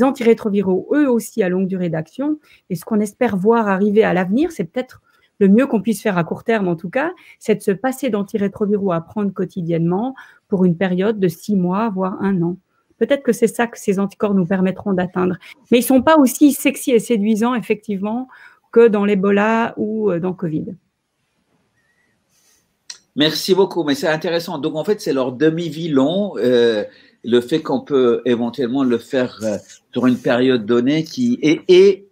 antirétroviraux, eux aussi à longue durée d'action. Et ce qu'on espère voir arriver à l'avenir, c'est peut-être le mieux qu'on puisse faire à court terme en tout cas, c'est de se passer d'antirétroviraux à prendre quotidiennement pour une période de 6 mois, voire 1 an. Peut-être que c'est ça que ces anticorps nous permettront d'atteindre. Mais ils ne sont pas aussi sexy et séduisants, effectivement, que dans l'Ebola ou dans Covid. Merci beaucoup, mais c'est intéressant. Donc, en fait, c'est leur demi-vie long, le fait qu'on peut éventuellement le faire sur une période donnée et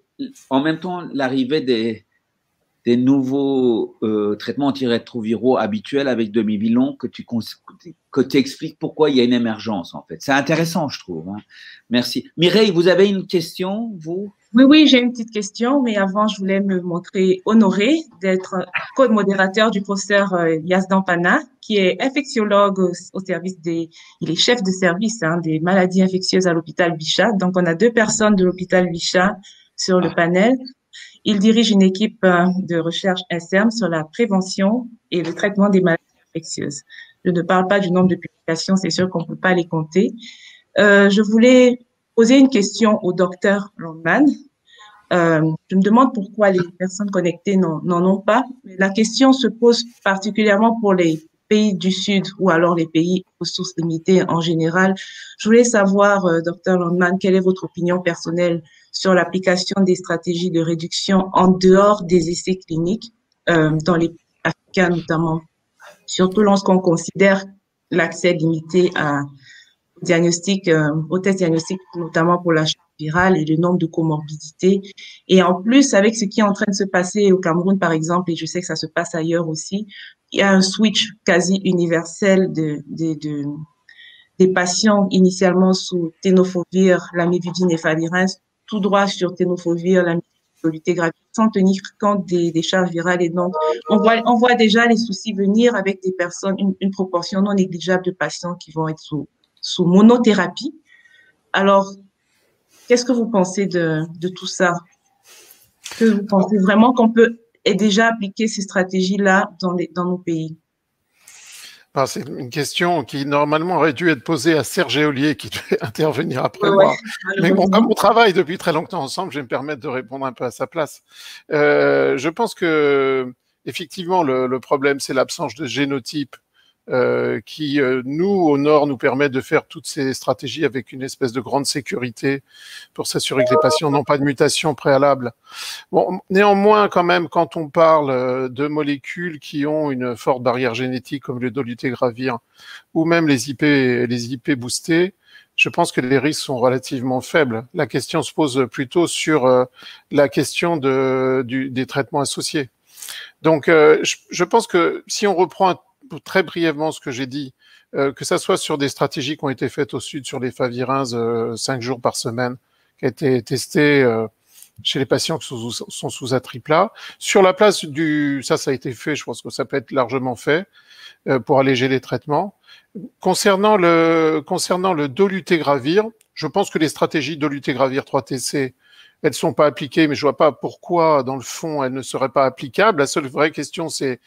en même temps l'arrivée des nouveaux traitements antirétroviraux habituels avec demi-vie long que tu expliques pourquoi il y a une émergence, en fait. C'est intéressant, je trouve. Hein. Merci. Mireille, vous avez une question, vous? Oui, j'ai une petite question, mais avant, je voulais me montrer honorée d'être co-modérateur du professeur Yazdan Pana, qui est infectiologue au service il est chef de service des maladies infectieuses à l'hôpital Bichat. Donc, on a 2 personnes de l'hôpital Bichat sur le panel. Il dirige une équipe de recherche INSERM sur la prévention et le traitement des maladies infectieuses. Je ne parle pas du nombre de publications, c'est sûr qu'on ne peut pas les compter. Je voulais poser une question au docteur Landman. Je me demande pourquoi les personnes connectées n'en ont pas. La question se pose particulièrement pour les pays du Sud ou alors les pays aux ressources limitées en général. Je voulais savoir, docteur Landman, quelle est votre opinion personnelle sur l'application des stratégies de réduction en dehors des essais cliniques dans les pays africains notamment, surtout lorsqu'on considère l'accès limité aux tests diagnostiques, notamment pour la charge virale et le nombre de comorbidités. Et en plus, avec ce qui est en train de se passer au Cameroun, par exemple, et je sais que ça se passe ailleurs aussi, il y a un switch quasi universel des patients initialement sous tenofovir, lamivudine et favirenz, tout droit sur tenofovir, lamivudine, dolutegravir, sans tenir compte des charges virales. Et donc, on voit déjà les soucis venir avec des personnes, une proportion non négligeable de patients qui vont être sous monothérapie. Alors, qu'est-ce que vous pensez de tout ça? Est-ce que vous pensez vraiment qu'on peut déjà appliquer ces stratégies-là dans nos pays? C'est une question qui normalement aurait dû être posée à Serge Ollier qui devait intervenir après moi. Mais comme on travaille depuis très longtemps ensemble, je vais me permettre de répondre un peu à sa place. Je pense que effectivement le problème c'est l'absence de génotype qui, nous, au Nord, nous permet de faire toutes ces stratégies avec une espèce de grande sécurité pour s'assurer que les patients n'ont pas de mutation préalable. Bon, néanmoins, quand même, quand on parle de molécules qui ont une forte barrière génétique, comme le dolutegravir, ou même les IP boostés, je pense que les risques sont relativement faibles. La question se pose plutôt sur la question des traitements associés. Donc, je pense que si on reprend très brièvement ce que j'ai dit, que ça soit sur des stratégies qui ont été faites au Sud sur les favirenz 5 jours par semaine, qui a été testé chez les patients qui sont sous atripla. Sur la place ça a été fait, je pense que ça peut être largement fait pour alléger les traitements. Concernant le dolutegravir, je pense que les stratégies dolutegravir 3TC, elles sont pas appliquées, mais je vois pas pourquoi, dans le fond, elles ne seraient pas applicables. La seule vraie question, c'est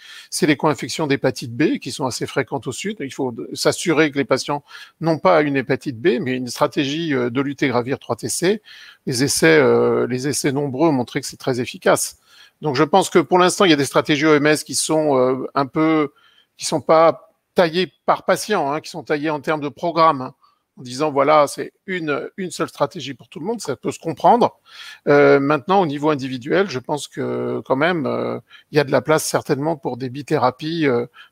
les co-infections d'hépatite B, qui sont assez fréquentes au Sud. Il faut s'assurer que les patients n'ont pas une hépatite B, mais une stratégie dolutegravir 3TC. Les essais nombreux ont montré que c'est très efficace. Donc, je pense que pour l'instant, il y a des stratégies OMS qui sont qui sont pas taillées par patient, qui sont taillées en termes de programme, en disant voilà, c'est une seule stratégie pour tout le monde, ça peut se comprendre. Maintenant, au niveau individuel, je pense que quand même, il y a de la place certainement pour des bithérapies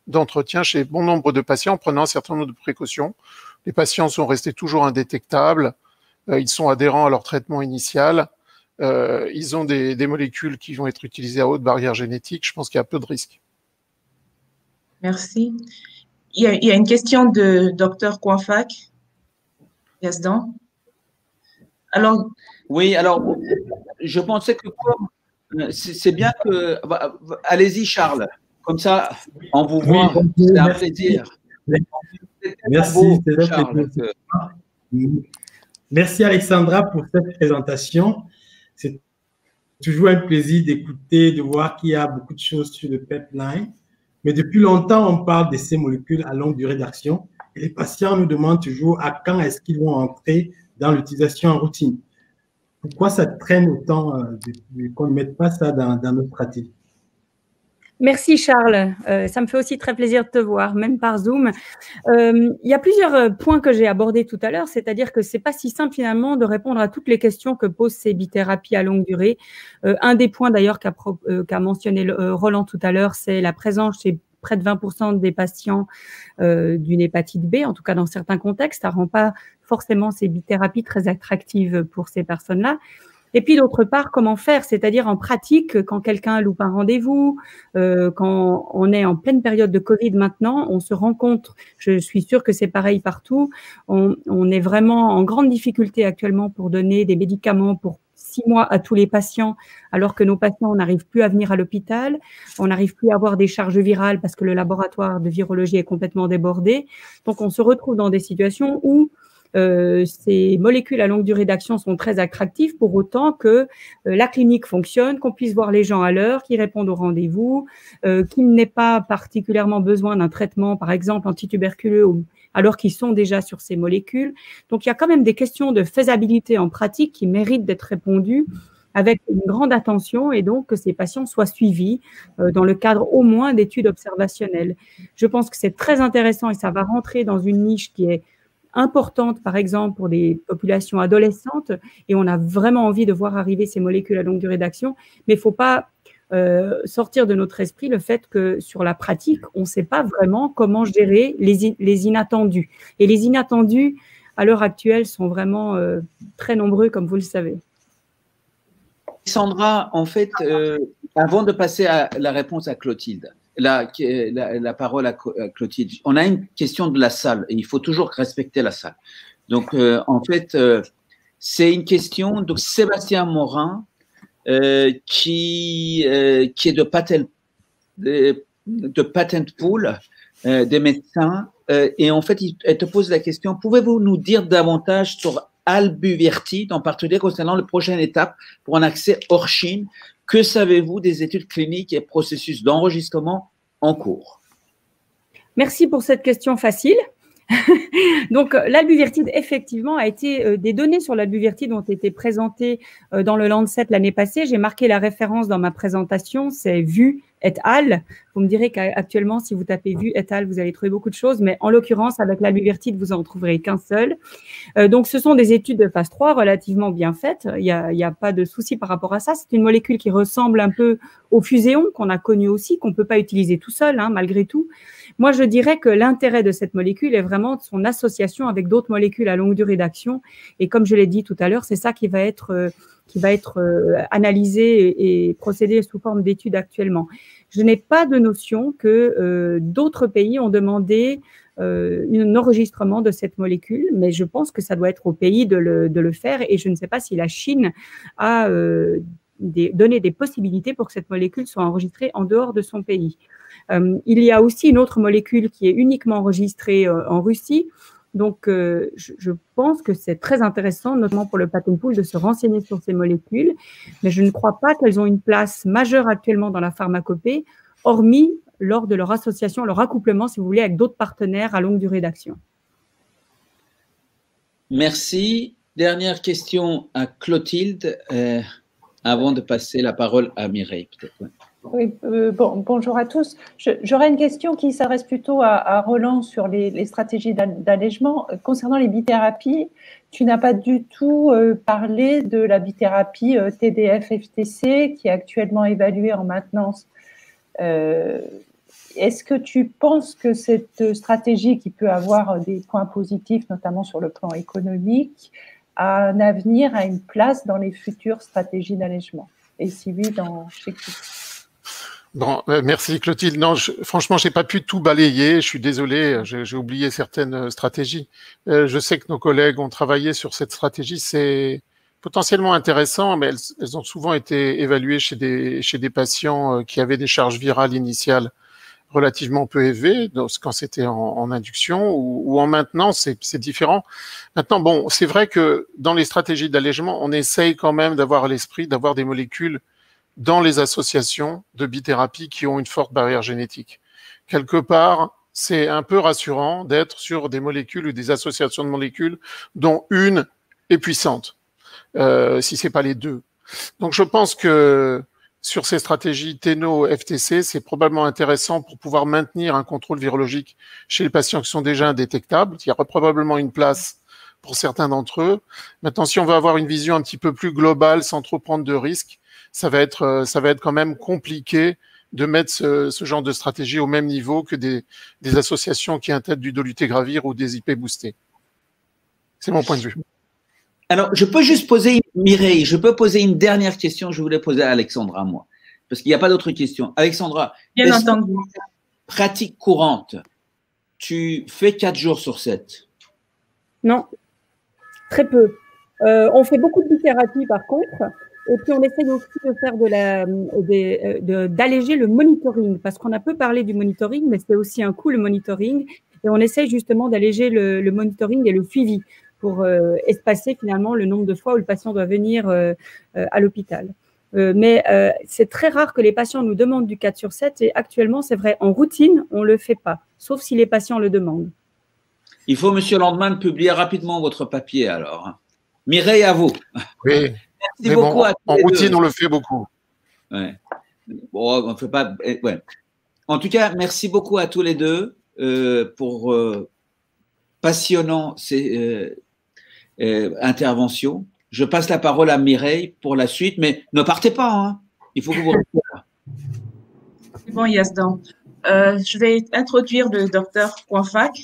d'entretien chez bon nombre de patients en prenant un certain nombre de précautions. Les patients sont restés toujours indétectables, ils sont adhérents à leur traitement initial, ils ont des molécules qui vont être utilisées à haute barrière génétique. Je pense qu'il y a peu de risques. Merci. Il y a une question de Dr Kouafak. Yazdan. Alors, oui, alors, je pensais que c'est bien que… Allez-y, Charles. Comme ça, on vous voit. Oui, c'est un plaisir. Merci, beau, Charles, Merci, Alexandra, pour cette présentation. C'est toujours un plaisir d'écouter, de voir qu'il y a beaucoup de choses sur le pipeline. Mais depuis longtemps, on parle de ces molécules à longue durée d'action. Et les patients nous demandent toujours à quand est-ce qu'ils vont entrer dans l'utilisation en routine. Pourquoi ça traîne autant qu'on ne mette pas ça dans notre pratique? Merci Charles, ça me fait aussi très plaisir de te voir, même par Zoom. Il y a plusieurs points que j'ai abordés tout à l'heure, c'est-à-dire que c'est pas si simple finalement de répondre à toutes les questions que posent ces bithérapies à longue durée. Un des points d'ailleurs qu'a mentionné Roland tout à l'heure, c'est la présence chez près de 20% des patients d'une hépatite B, en tout cas dans certains contextes. Ça rend pas forcément ces bithérapies très attractives pour ces personnes-là. Et puis d'autre part, comment faire, c'est-à-dire en pratique, quand quelqu'un loupe un rendez-vous, quand on est en pleine période de Covid maintenant, on se rend compte, je suis sûre que c'est pareil partout, on est vraiment en grande difficulté actuellement pour donner des médicaments pour 6 mois à tous les patients, alors que nos patients n'arrivent plus à venir à l'hôpital, on n'arrive plus à avoir des charges virales parce que le laboratoire de virologie est complètement débordé. Donc on se retrouve dans des situations où ces molécules à longue durée d'action sont très attractives pour autant que la clinique fonctionne, qu'on puisse voir les gens à l'heure, qu'ils répondent au rendez-vous, qu'ils n'aient pas particulièrement besoin d'un traitement, par exemple antituberculeux, alors qu'ils sont déjà sur ces molécules. Donc, il y a quand même des questions de faisabilité en pratique qui méritent d'être répondues avec une grande attention et donc que ces patients soient suivis dans le cadre au moins d'études observationnelles. Je pense que c'est très intéressant et ça va rentrer dans une niche qui est importante, par exemple, pour des populations adolescentes, et on a vraiment envie de voir arriver ces molécules à longue durée d'action, mais il ne faut pas sortir de notre esprit le fait que sur la pratique, on ne sait pas vraiment comment gérer les inattendus. Et les inattendus, à l'heure actuelle, sont vraiment très nombreux, comme vous le savez. Sandra, en fait, avant de passer à la réponse à Clotilde, la parole à Clotilde. On a une question de la salle et il faut toujours respecter la salle. Donc, en fait, c'est une question de Sébastien Morin qui est de Patent Pool, des médecins. Et en fait, elle te pose la question, pouvez-vous nous dire davantage sur albuvertide, en particulier concernant la prochaine étape pour un accès hors Chine? Que savez-vous des études cliniques et processus d'enregistrement en cours? Merci pour cette question facile. Donc, l'albuvertide, effectivement, a été des données sur l'albuvertide ont été présentées dans le Lancet l'année passée. J'ai marqué la référence dans ma présentation, c'est Vu et al. Vous me direz qu'actuellement, si vous tapez Vu et al, vous allez trouver beaucoup de choses, mais en l'occurrence, avec l'albuvertide, vous en trouverez qu'un seul. Donc, ce sont des études de phase 3 relativement bien faites. Il y a pas de souci par rapport à ça. C'est une molécule qui ressemble un peu au fuséon qu'on a connu aussi, qu'on peut pas utiliser tout seul, hein, malgré tout. Moi, je dirais que l'intérêt de cette molécule est vraiment son association avec d'autres molécules à longue durée d'action. Et comme je l'ai dit tout à l'heure, c'est ça qui va être analysé et procédé sous forme d'études actuellement. Je n'ai pas de notion que d'autres pays ont demandé un enregistrement de cette molécule, mais je pense que ça doit être au pays de le faire et je ne sais pas si la Chine a donné des possibilités pour que cette molécule soit enregistrée en dehors de son pays. Il y a aussi une autre molécule qui est uniquement enregistrée en Russie. Donc, je pense que c'est très intéressant, notamment pour le patent pool, de se renseigner sur ces molécules. Mais je ne crois pas qu'elles ont une place majeure actuellement dans la pharmacopée, hormis lors de leur association, leur accouplement, si vous voulez, avec d'autres partenaires à longue durée d'action. Merci. Dernière question à Clotilde, avant de passer la parole à Mireille, peut-être. Oui, bonjour à tous. J'aurais une question qui s'adresse plutôt à Roland sur les stratégies d'allègement. Concernant les bithérapies, tu n'as pas du tout parlé de la bithérapie TDF-FTC qui est actuellement évaluée en maintenance est-ce que tu penses que cette stratégie, qui peut avoir des points positifs, notamment sur le plan économique, a un avenir, a une place dans les futures stratégies d'allègement? Et si oui, chez qui? Bon, merci Clotilde. Non, franchement, j'ai pas pu tout balayer. Je suis désolé, j'ai oublié certaines stratégies. Je sais que nos collègues ont travaillé sur cette stratégie. C'est potentiellement intéressant, mais elles ont souvent été évaluées chez des patients qui avaient des charges virales initiales relativement peu élevées, donc quand c'était en induction ou en maintenance, c'est différent. Maintenant, bon, c'est vrai que dans les stratégies d'allègement, on essaye quand même d'avoir à l'esprit d'avoir des molécules dans les associations de bithérapie qui ont une forte barrière génétique. Quelque part, c'est un peu rassurant d'être sur des molécules ou des associations de molécules dont une est puissante, si c'est pas les deux. Donc je pense que sur ces stratégies TENO-FTC, c'est probablement intéressant pour pouvoir maintenir un contrôle virologique chez les patients qui sont déjà indétectables. Il y aura probablement une place pour certains d'entre eux. Maintenant, si on veut avoir une vision un petit peu plus globale sans trop prendre de risques, ça va être quand même compliqué de mettre ce genre de stratégie au même niveau que des associations qui intègrent du dolutegravir ou des IP boostés. C'est mon point de vue. Alors, je peux juste poser, Mireille, je peux poser une dernière question, je voulais poser à Alexandra, moi, parce qu'il n'y a pas d'autres questions. Alexandra, bien entendu. Pratique courante, tu fais 4 jours sur 7? Non, très peu. On fait beaucoup de bithérapie par contre, et puis on essaye aussi de faire d'alléger le monitoring, parce qu'on a peu parlé du monitoring, mais c'est aussi un coût le monitoring, et on essaye justement d'alléger le monitoring et le suivi pour espacer finalement le nombre de fois où le patient doit venir à l'hôpital. Mais c'est très rare que les patients nous demandent du 4 sur 7, et actuellement, c'est vrai, en routine, on ne le fait pas, sauf si les patients le demandent. Il faut, Monsieur Landman, publier rapidement votre papier, alors. Mireille, à vous. Oui, merci beaucoup. Bon, en routine, on le fait beaucoup. Ouais. Bon, on ne fait pas… Ouais. En tout cas, merci beaucoup à tous les deux pour passionnant ces interventions. Je passe la parole à Mireille pour la suite, mais ne partez pas, hein. Il faut que vous restiez là. C'est bon, Yazdan. Je vais introduire le docteur Kouanfak.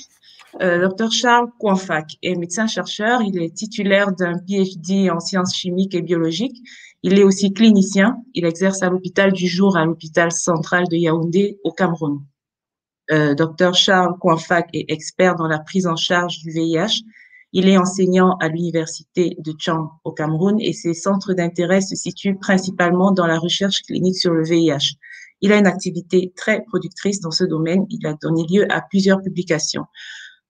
Dr Charles Kouanfak est médecin-chercheur. Il est titulaire d'un PhD en sciences chimiques et biologiques. Il est aussi clinicien. Il exerce à l'hôpital du jour à l'hôpital central de Yaoundé au Cameroun. Dr Charles Kouanfak est expert dans la prise en charge du VIH. Il est enseignant à l'université de Tchang au Cameroun et ses centres d'intérêt se situent principalement dans la recherche clinique sur le VIH. Il a une activité très productrice dans ce domaine. Il a donné lieu à plusieurs publications.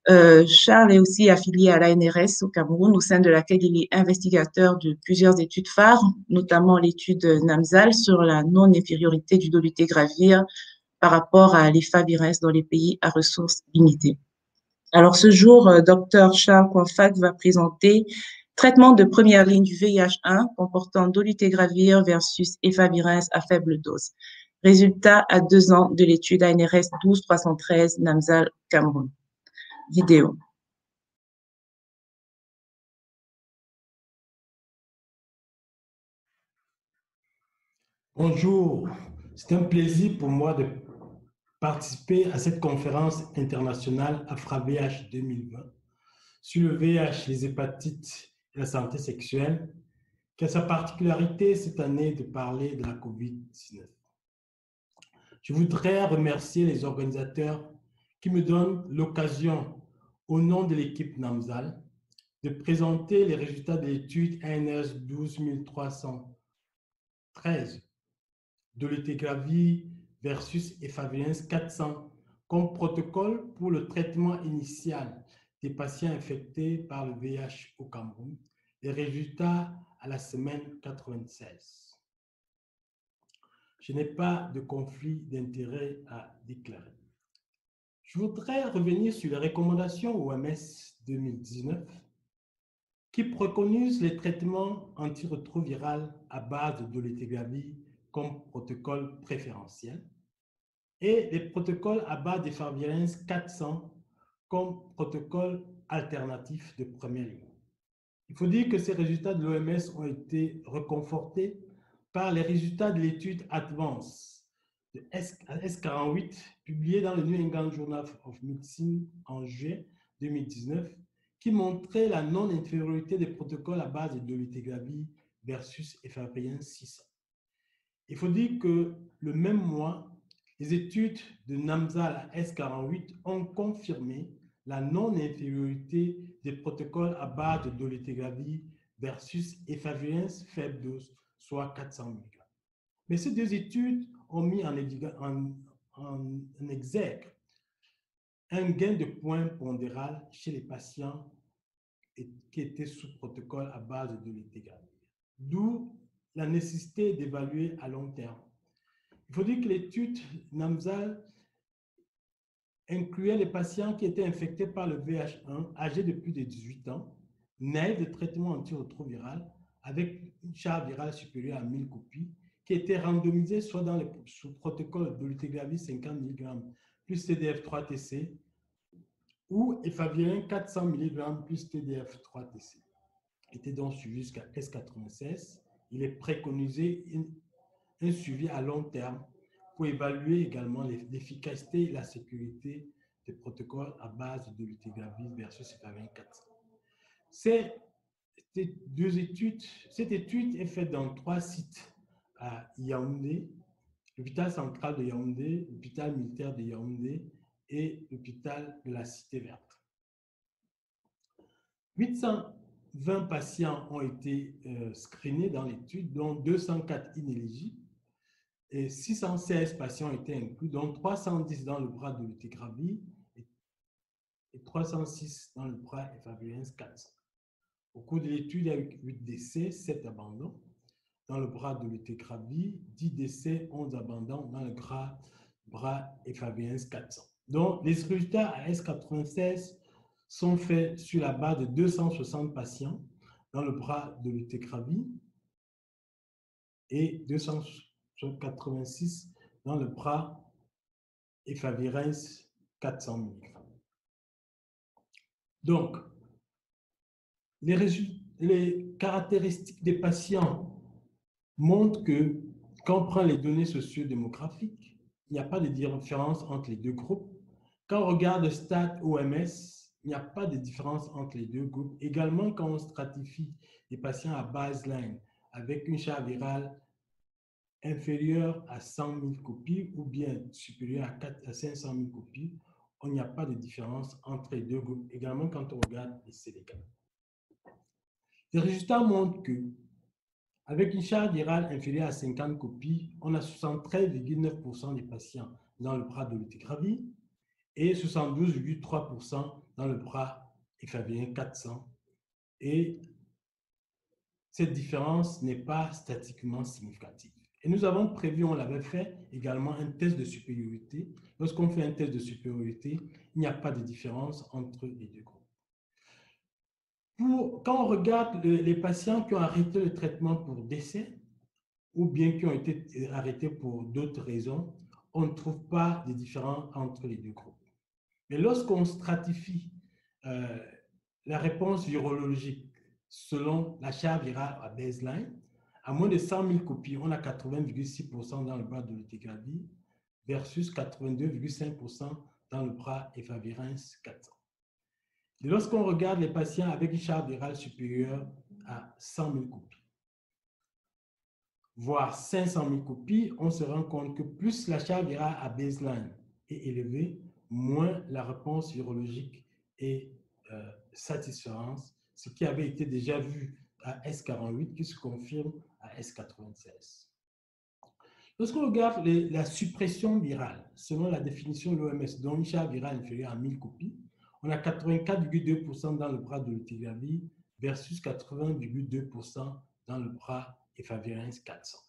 Charles est aussi affilié à l'ANRS au Cameroun, au sein de laquelle il est investigateur de plusieurs études phares, notamment l'étude NAMSAL sur la non-infériorité du dolutegravir par rapport à l'efavirenz dans les pays à ressources limitées. Alors, ce jour, Dr Charles Kouanfak va présenter traitement de première ligne du VIH1 comportant dolutegravir versus efavirenz à faible dose. Résultat à 2 ans de l'étude ANRS 12313 NAMSAL Cameroun. Vidéo. Bonjour, c'est un plaisir pour moi de participer à cette conférence internationale AFRA-VIH 2020 sur le VIH, les hépatites et la santé sexuelle, qui a sa particularité cette année de parler de la COVID-19. Je voudrais remercier les organisateurs qui me donnent l'occasion, au nom de l'équipe NAMSAL, de présenter les résultats de l'étude ANRS 12313 dolutegravir versus efavirenz 400 comme protocole pour le traitement initial des patients infectés par le VIH au Cameroun. Les résultats à la semaine 96. Je n'ai pas de conflit d'intérêt à déclarer. Je voudrais revenir sur les recommandations OMS 2019 qui préconisent les traitements antirétroviraux à base de dolutegravir comme protocole préférentiel et les protocoles à base d'efavirenz 400 comme protocole alternatif de première ligne. Il faut dire que ces résultats de l'OMS ont été reconfortés par les résultats de l'étude Advance de S48, publié dans le New England Journal of Medicine en juin 2019, qui montrait la non-infériorité des protocoles à base de dolutegravir versus efavirenz 600. Il faut dire que le même mois, les études de Namsal à S48 ont confirmé la non-infériorité des protocoles à base de dolutegravir versus efavirenz faible dose, soit 400 mg. Mais ces deux études ont mis en exergue un gain de point pondéral chez les patients qui étaient sous protocole à base de dolutegravir, d'où la nécessité d'évaluer à long terme. Il faut dire que l'étude Namsal incluait les patients qui étaient infectés par le VH1, âgés de plus de 18 ans, naïfs de traitement antirétroviral, avec une charge virale supérieure à 1000 copies, qui étaient randomisés soit dans le sous-protocole de dolutegravir 50 mg plus TDF3-TC ou efavirenz 400 mg plus TDF3-TC. Étaient donc suivis jusqu'à S96. Il est préconisé un suivi à long terme pour évaluer également l'efficacité et la sécurité des protocoles à base de dolutegravir versus efavirenz 400. Cette étude est faite dans 3 sites à Yaoundé, l'hôpital central de Yaoundé, l'hôpital militaire de Yaoundé et l'hôpital de la Cité Verte. 820 patients ont été screenés dans l'étude, dont 204 inéligibles, et 616 patients ont été inclus, dont 310 dans le bras de dolutegravir et 306 dans le bras efavirenz 400. Au cours de l'étude, il y a eu 8 décès, 7 abandons dans le bras de dolutegravir, 10 décès, 11 abandons dans le bras efavirenz 400. Donc, les résultats à S96 sont faits sur la base de 260 patients dans le bras de dolutegravir et 286 dans le bras efavirenz 400 mg. Donc, les caractéristiques des patients montrent que quand on prend les données socio-démographiques, il n'y a pas de différence entre les deux groupes. Quand on regarde le STAT OMS, il n'y a pas de différence entre les deux groupes. Également, quand on stratifie les patients à baseline avec une charge virale inférieure à 100 000 copies ou bien supérieure à 500 000 copies, il n'y a pas de différence entre les deux groupes. Également, quand on regarde les CDK. Les résultats montrent que avec une charge virale inférieure à 50 copies, on a 73,9% des patients dans le bras de dolutegravir et 72,3% dans le bras efavirenz 400. Et cette différence n'est pas statistiquement significative. Et nous avons prévu, on l'avait fait également, un test de supériorité. Lorsqu'on fait un test de supériorité, il n'y a pas de différence entre les deux groupes. Quand on regarde les patients qui ont arrêté le traitement pour décès ou bien qui ont été arrêtés pour d'autres raisons, on ne trouve pas de différence entre les deux groupes. Mais lorsqu'on stratifie la réponse virologique selon la charge virale à baseline, à moins de 100 000 copies, on a 80,6% dans le bras de dolutegravir versus 82,5% dans le bras efavirenz 400. Et lorsqu'on regarde les patients avec une charge virale supérieure à 100 000 copies, voire 500 000 copies, on se rend compte que plus la charge virale à baseline est élevée, moins la réponse virologique est satisfaisante, ce qui avait été déjà vu à S48 qui se confirme à S96. Lorsqu'on regarde la suppression virale, selon la définition de l'OMS, dont une charge virale inférieure à 1000 copies, on a 84,2% dans le bras de dolutegravir versus 80,2% dans le bras efavirenz 400.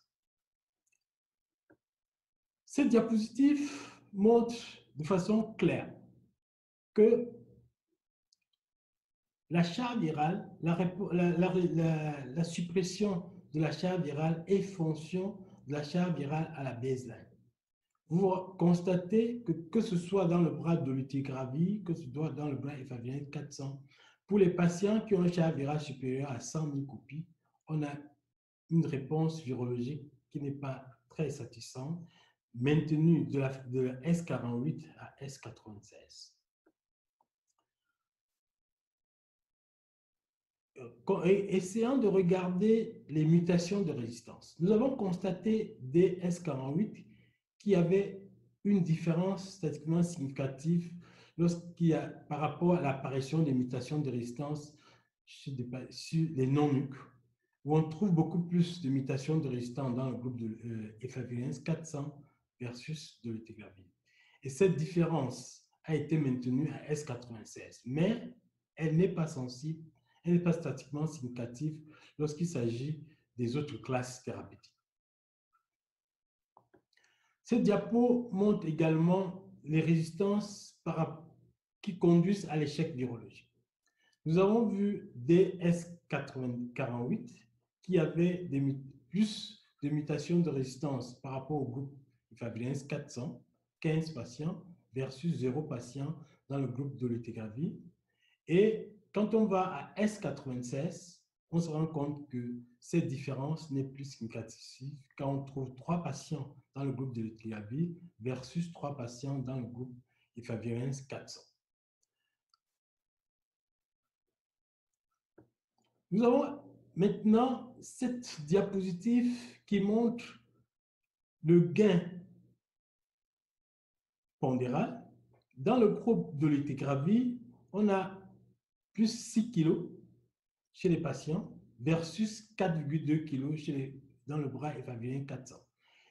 Cette diapositive montre de façon claire que la charge virale, la suppression de la charge virale est fonction de la charge virale à la baseline. Vous constatez que ce soit dans le bras de dolutegravir, que ce soit dans le bras efavirenz 400, pour les patients qui ont une charge virale supérieure à 100 000 copies, on a une réponse virologique qui n'est pas très satisfaisante, maintenu de la S48 à S96. Essayant de regarder les mutations de résistance, nous avons constaté des S48 qui avaient une différence statistiquement significative par rapport à l'apparition des mutations de résistance sur les non-nucs, où on trouve beaucoup plus de mutations de résistance dans le groupe de efavirenz 400 versus dolutegravir. Et cette différence a été maintenue à S96, mais elle n'est pas sensible, elle n'est pas statistiquement significative lorsqu'il s'agit des autres classes thérapeutiques. Cette diapo montre également les résistances qui conduisent à l'échec virologique. Nous avons vu des S48 qui avaient plus de mutations de résistance par rapport au groupe efavirenz 400, 15 patients versus 0 patients dans le groupe dolutegravir. Et quand on va à S96, on se rend compte que cette différence n'est plus significative quand on trouve 3 patients dans le groupe dolutegravir versus 3 patients dans le groupe efavirenz 400. Nous avons maintenant cette diapositive qui montre le gain pondéral. Dans le groupe dolutegravir, on a plus 6 kg chez les patients versus 4,2 kg dans le bras efavirenz 400.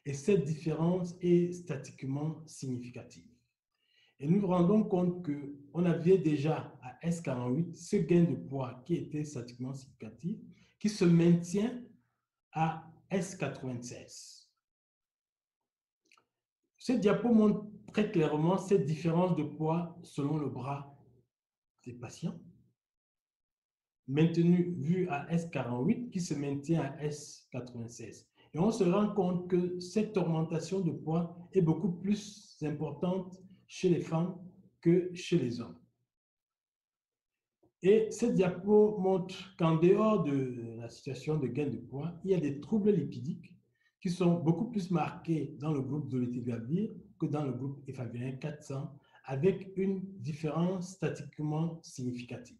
Et cette différence est statistiquement significative. Et nous nous rendons compte qu'on avait déjà à S48 ce gain de poids qui était statistiquement significatif, qui se maintient à S96. Cette diapo montre très clairement cette différence de poids selon le bras des patients, vue à S48 qui se maintient à S96. Et on se rend compte que cette augmentation de poids est beaucoup plus importante chez les femmes que chez les hommes. Et cette diapo montre qu'en dehors de la situation de gain de poids, il y a des troubles lipidiques qui sont beaucoup plus marqués dans le groupe dolutegravir que dans le groupe efavirenz 400, avec une différence statistiquement significative.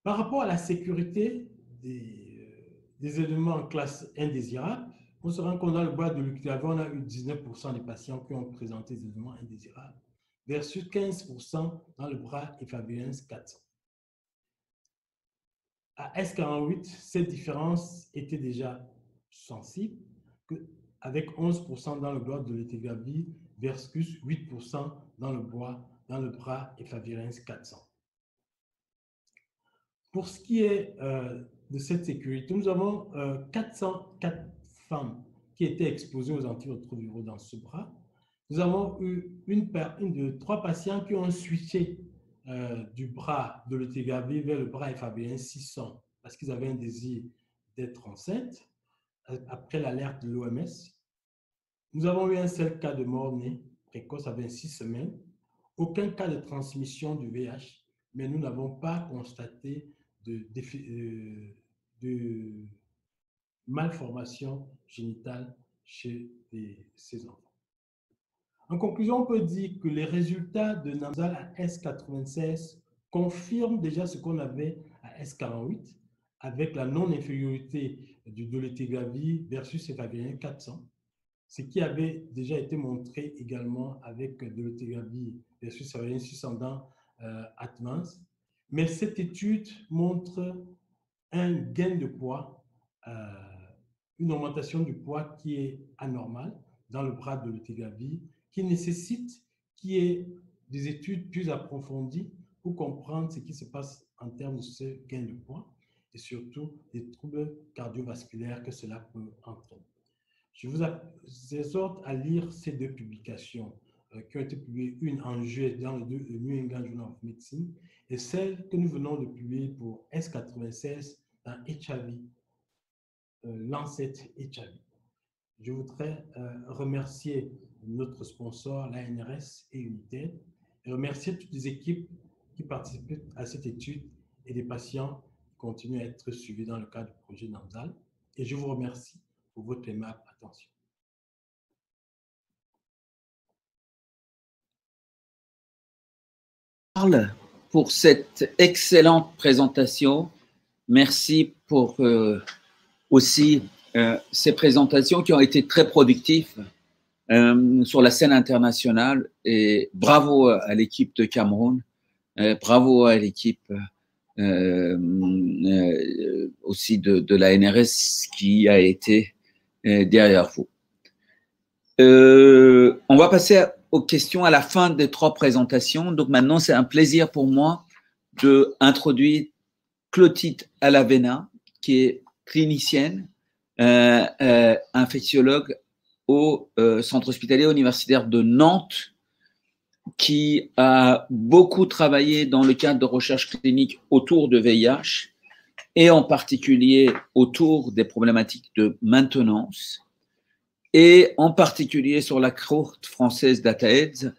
Par rapport à la sécurité des éléments en classe indésirables, on se rend compte dans le bras de dolutegravir, on a eu 19% des patients qui ont présenté des éléments indésirables versus 15% dans le bras efavirenz 400. À S48, cette différence était déjà sensible, avec 11% dans le bras de dolutegravir versus 8% dans le bras efavirenz 400. Pour ce qui est de cette sécurité, nous avons 404 femmes qui étaient exposées aux antirétroviraux dans ce bras. Nous avons eu de 3 patients qui ont switché du bras dolutegravir vers le bras efavirenz 600 parce qu'ils avaient un désir d'être enceintes après l'alerte de l'OMS. Nous avons eu un seul cas de mort-née précoce à 26 semaines, aucun cas de transmission du VIH, mais nous n'avons pas constaté de malformation génitale chez ces enfants. En conclusion, on peut dire que les résultats de Namzal à S96 confirment déjà ce qu'on avait à S48 avec la non-infériorité du dolutegravir versus efavirenz 400, ce qui avait déjà été montré également avec dolutegravir versus efavirenz 600 dans ADVANCE. Mais cette étude montre un gain de poids, une augmentation du poids qui est anormale dans le bras de dolutegravir, qui nécessite qu'il y ait des études plus approfondies pour comprendre ce qui se passe en termes de ce gain de poids et surtout des troubles cardiovasculaires que cela peut entraîner. Je vous exhorte à lire ces 2 publications qui ont été publiées, une en juillet dans le New England Journal of Medicine et celle que nous venons de publier pour S96 dans HIV, Lancet HIV. Je voudrais remercier notre sponsor, l'ANRS et UNITED, et remercier toutes les équipes qui participent à cette étude et les patients qui continuent à être suivis dans le cadre du projet Namzal. Et je vous remercie pour pour votre aimable attention. Pour cette excellente présentation. Merci pour aussi ces présentations qui ont été très productives sur la scène internationale, et bravo à l'équipe de Cameroun, bravo à l'équipe aussi de la NRS qui a été derrière vous. On va passer aux questions à la fin des 3 présentations. Donc maintenant, c'est un plaisir pour moi d'introduire Clotilde Alavena, qui est clinicienne, infectiologue au centre hospitalier universitaire de Nantes, qui a beaucoup travaillé dans le cadre de recherche clinique autour de VIH et en particulier autour des problématiques de maintenance et en particulier sur la cohorte française DataAids.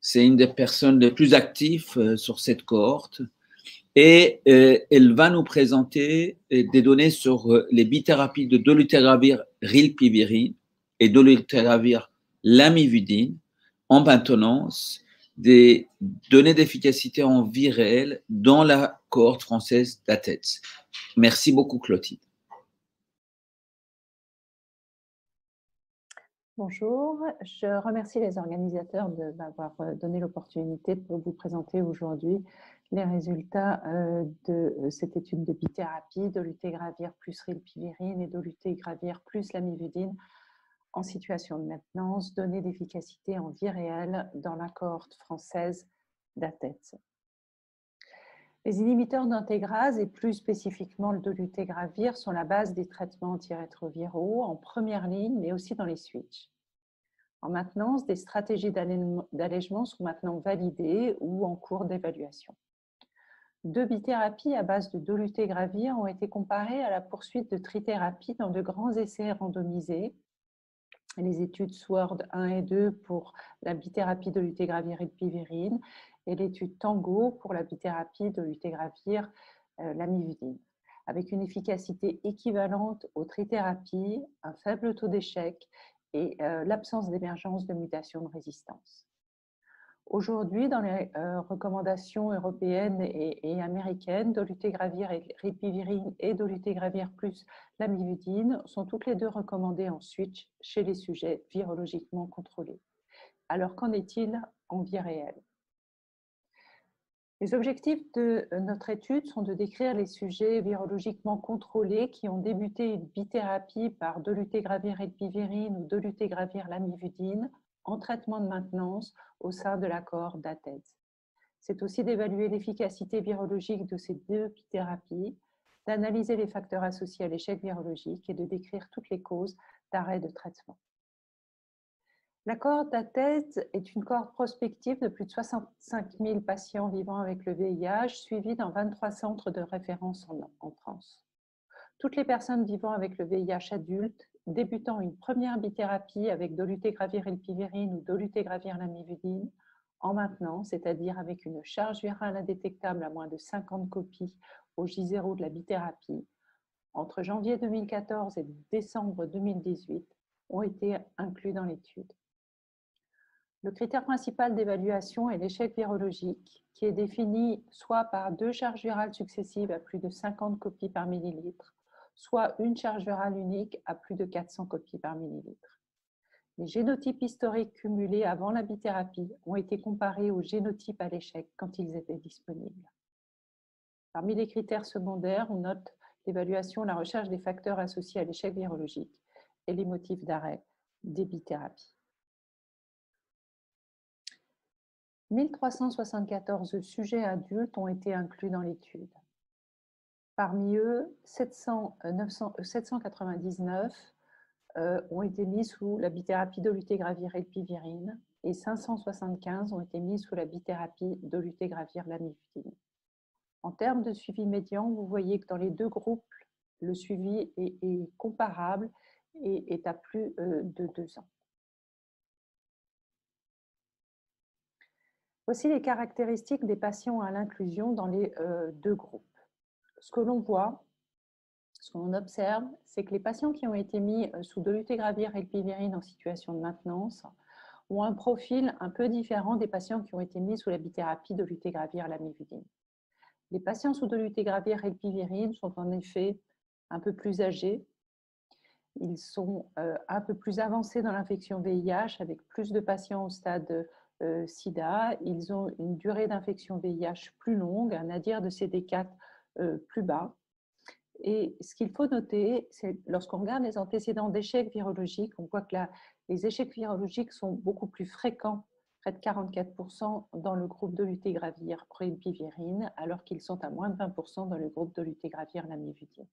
C'est une des personnes les plus actives sur cette cohorte. Et elle va nous présenter des données sur les bithérapies de dolutegravir rilpivirine et dolutegravir lamivudine en maintenance, des données d'efficacité en vie réelle dans la cohorte française DataAids. Merci beaucoup, Clotilde. Bonjour, je remercie les organisateurs de m'avoir donné l'opportunité de vous présenter aujourd'hui les résultats de cette étude de bithérapie, dolutegravir plus rilpivirine et dolutegravir plus lamivudine en situation de maintenance, données d'efficacité en vie réelle dans la cohorte française DataAids. Les inhibiteurs d'intégrase et plus spécifiquement le dolutegravir sont la base des traitements antirétroviraux en première ligne, mais aussi dans les switches. En maintenance, des stratégies d'allègement sont maintenant validées ou en cours d'évaluation. 2 bithérapies à base de dolutegravir ont été comparées à la poursuite de trithérapie dans de grands essais randomisés. Les études SWORD 1 et 2 pour la bithérapie dolutegravir rilpivirine et l'étude TANGO pour la bithérapie dolutegravir lamivudine, avec une efficacité équivalente aux trithérapies, un faible taux d'échec et l'absence d'émergence de mutations de résistance. Aujourd'hui, dans les recommandations européennes et américaines, dolutegravir rilpivirine et dolutegravir plus lamivudine sont toutes les 2 recommandées en switch chez les sujets virologiquement contrôlés. Alors, qu'en est-il en vie réelle? Les objectifs de notre étude sont de décrire les sujets virologiquement contrôlés qui ont débuté une bithérapie par dolutegravir rilpivirine ou dolutegravir lamivudine en traitement de maintenance au sein de la cohorte DataAids. C'est aussi d'évaluer l'efficacité virologique de ces 2 bithérapies, d'analyser les facteurs associés à l'échec virologique et de décrire toutes les causes d'arrêt de traitement. La cohorte DataAids est une cohorte prospective de plus de 65 000 patients vivant avec le VIH, suivis dans 23 centres de référence en France. Toutes les personnes vivant avec le VIH adulte, débutant une première bithérapie avec dolutegravir rilpivirine ou dolutegravir lamivudine, en maintenance, c'est-à-dire avec une charge virale indétectable à moins de 50 copies au J0 de la bithérapie, entre janvier 2014 et décembre 2018, ont été inclus dans l'étude. Le critère principal d'évaluation est l'échec virologique, qui est défini soit par 2 charges virales successives à plus de 50 copies par millilitre, soit une charge virale unique à plus de 400 copies par millilitre. Les génotypes historiques cumulés avant la bithérapie ont été comparés aux génotypes à l'échec quand ils étaient disponibles. Parmi les critères secondaires, on note l'évaluation et la recherche des facteurs associés à l'échec virologique et les motifs d'arrêt des bithérapies. 1374 sujets adultes ont été inclus dans l'étude. Parmi eux, 799 ont été mis sous la bithérapie dolutegravir rilpivirine et 575 ont été mis sous la bithérapie dolutegravir lamivudine. En termes de suivi médian, vous voyez que dans les 2 groupes, le suivi est comparable et est à plus de 2 ans. Voici les caractéristiques des patients à l'inclusion dans les 2 groupes. Ce que qu'on observe, c'est que les patients qui ont été mis sous dolutegravir et elpivirine en situation de maintenance ont un profil un peu différent des patients qui ont été mis sous la bithérapie dolutegravir lamivudine. Les patients sous dolutegravir et elpivirine sont en effet un peu plus âgés. Ils sont un peu plus avancés dans l'infection VIH avec plus de patients au stade SIDA. Ils ont une durée d'infection VIH plus longue, un nadir de CD4 plus bas. Et ce qu'il faut noter, c'est lorsqu'on regarde les antécédents d'échecs virologiques, on voit que les échecs virologiques sont beaucoup plus fréquents, près de 44% dans le groupe dolutegravir elpivirine, alors qu'ils sont à moins de 20% dans le groupe dolutegravir lamivudine.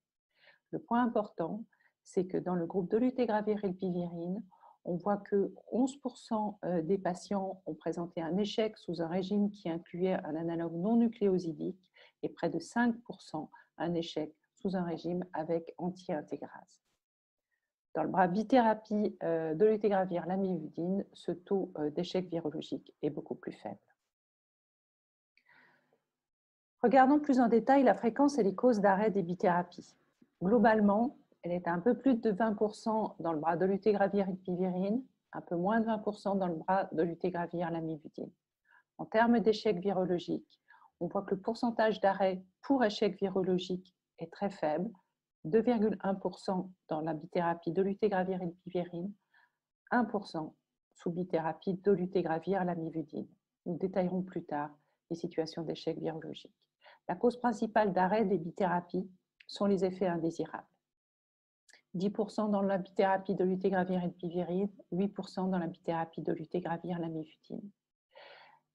Le point important, c'est que dans le groupe dolutegravir elpivirine, on voit que 11% des patients ont présenté un échec sous un régime qui incluait un analogue non nucléosidique et près de 5% un échec sous un régime avec anti-intégrase. Dans le bras bithérapie dolutegravir lamivudine, ce taux d'échec virologique est beaucoup plus faible. Regardons plus en détail la fréquence et les causes d'arrêt des bithérapies. Globalement, elle est à un peu plus de 20% dans le bras dolutegravir elpivirine, un peu moins de 20% dans le bras dolutegravir lamivudine. En termes d'échec virologique, on voit que le pourcentage d'arrêt pour échec virologique est très faible, 2,1% dans la bithérapie dolutegravir elpivirine, 1% sous bithérapie dolutegravir lamivudine. Nous détaillerons plus tard les situations d'échec virologique. La cause principale d'arrêt des bithérapies sont les effets indésirables. 10% dans la bithérapie dolutegravir elpivirine, 8% dans la bithérapie dolutegravir lamivudine.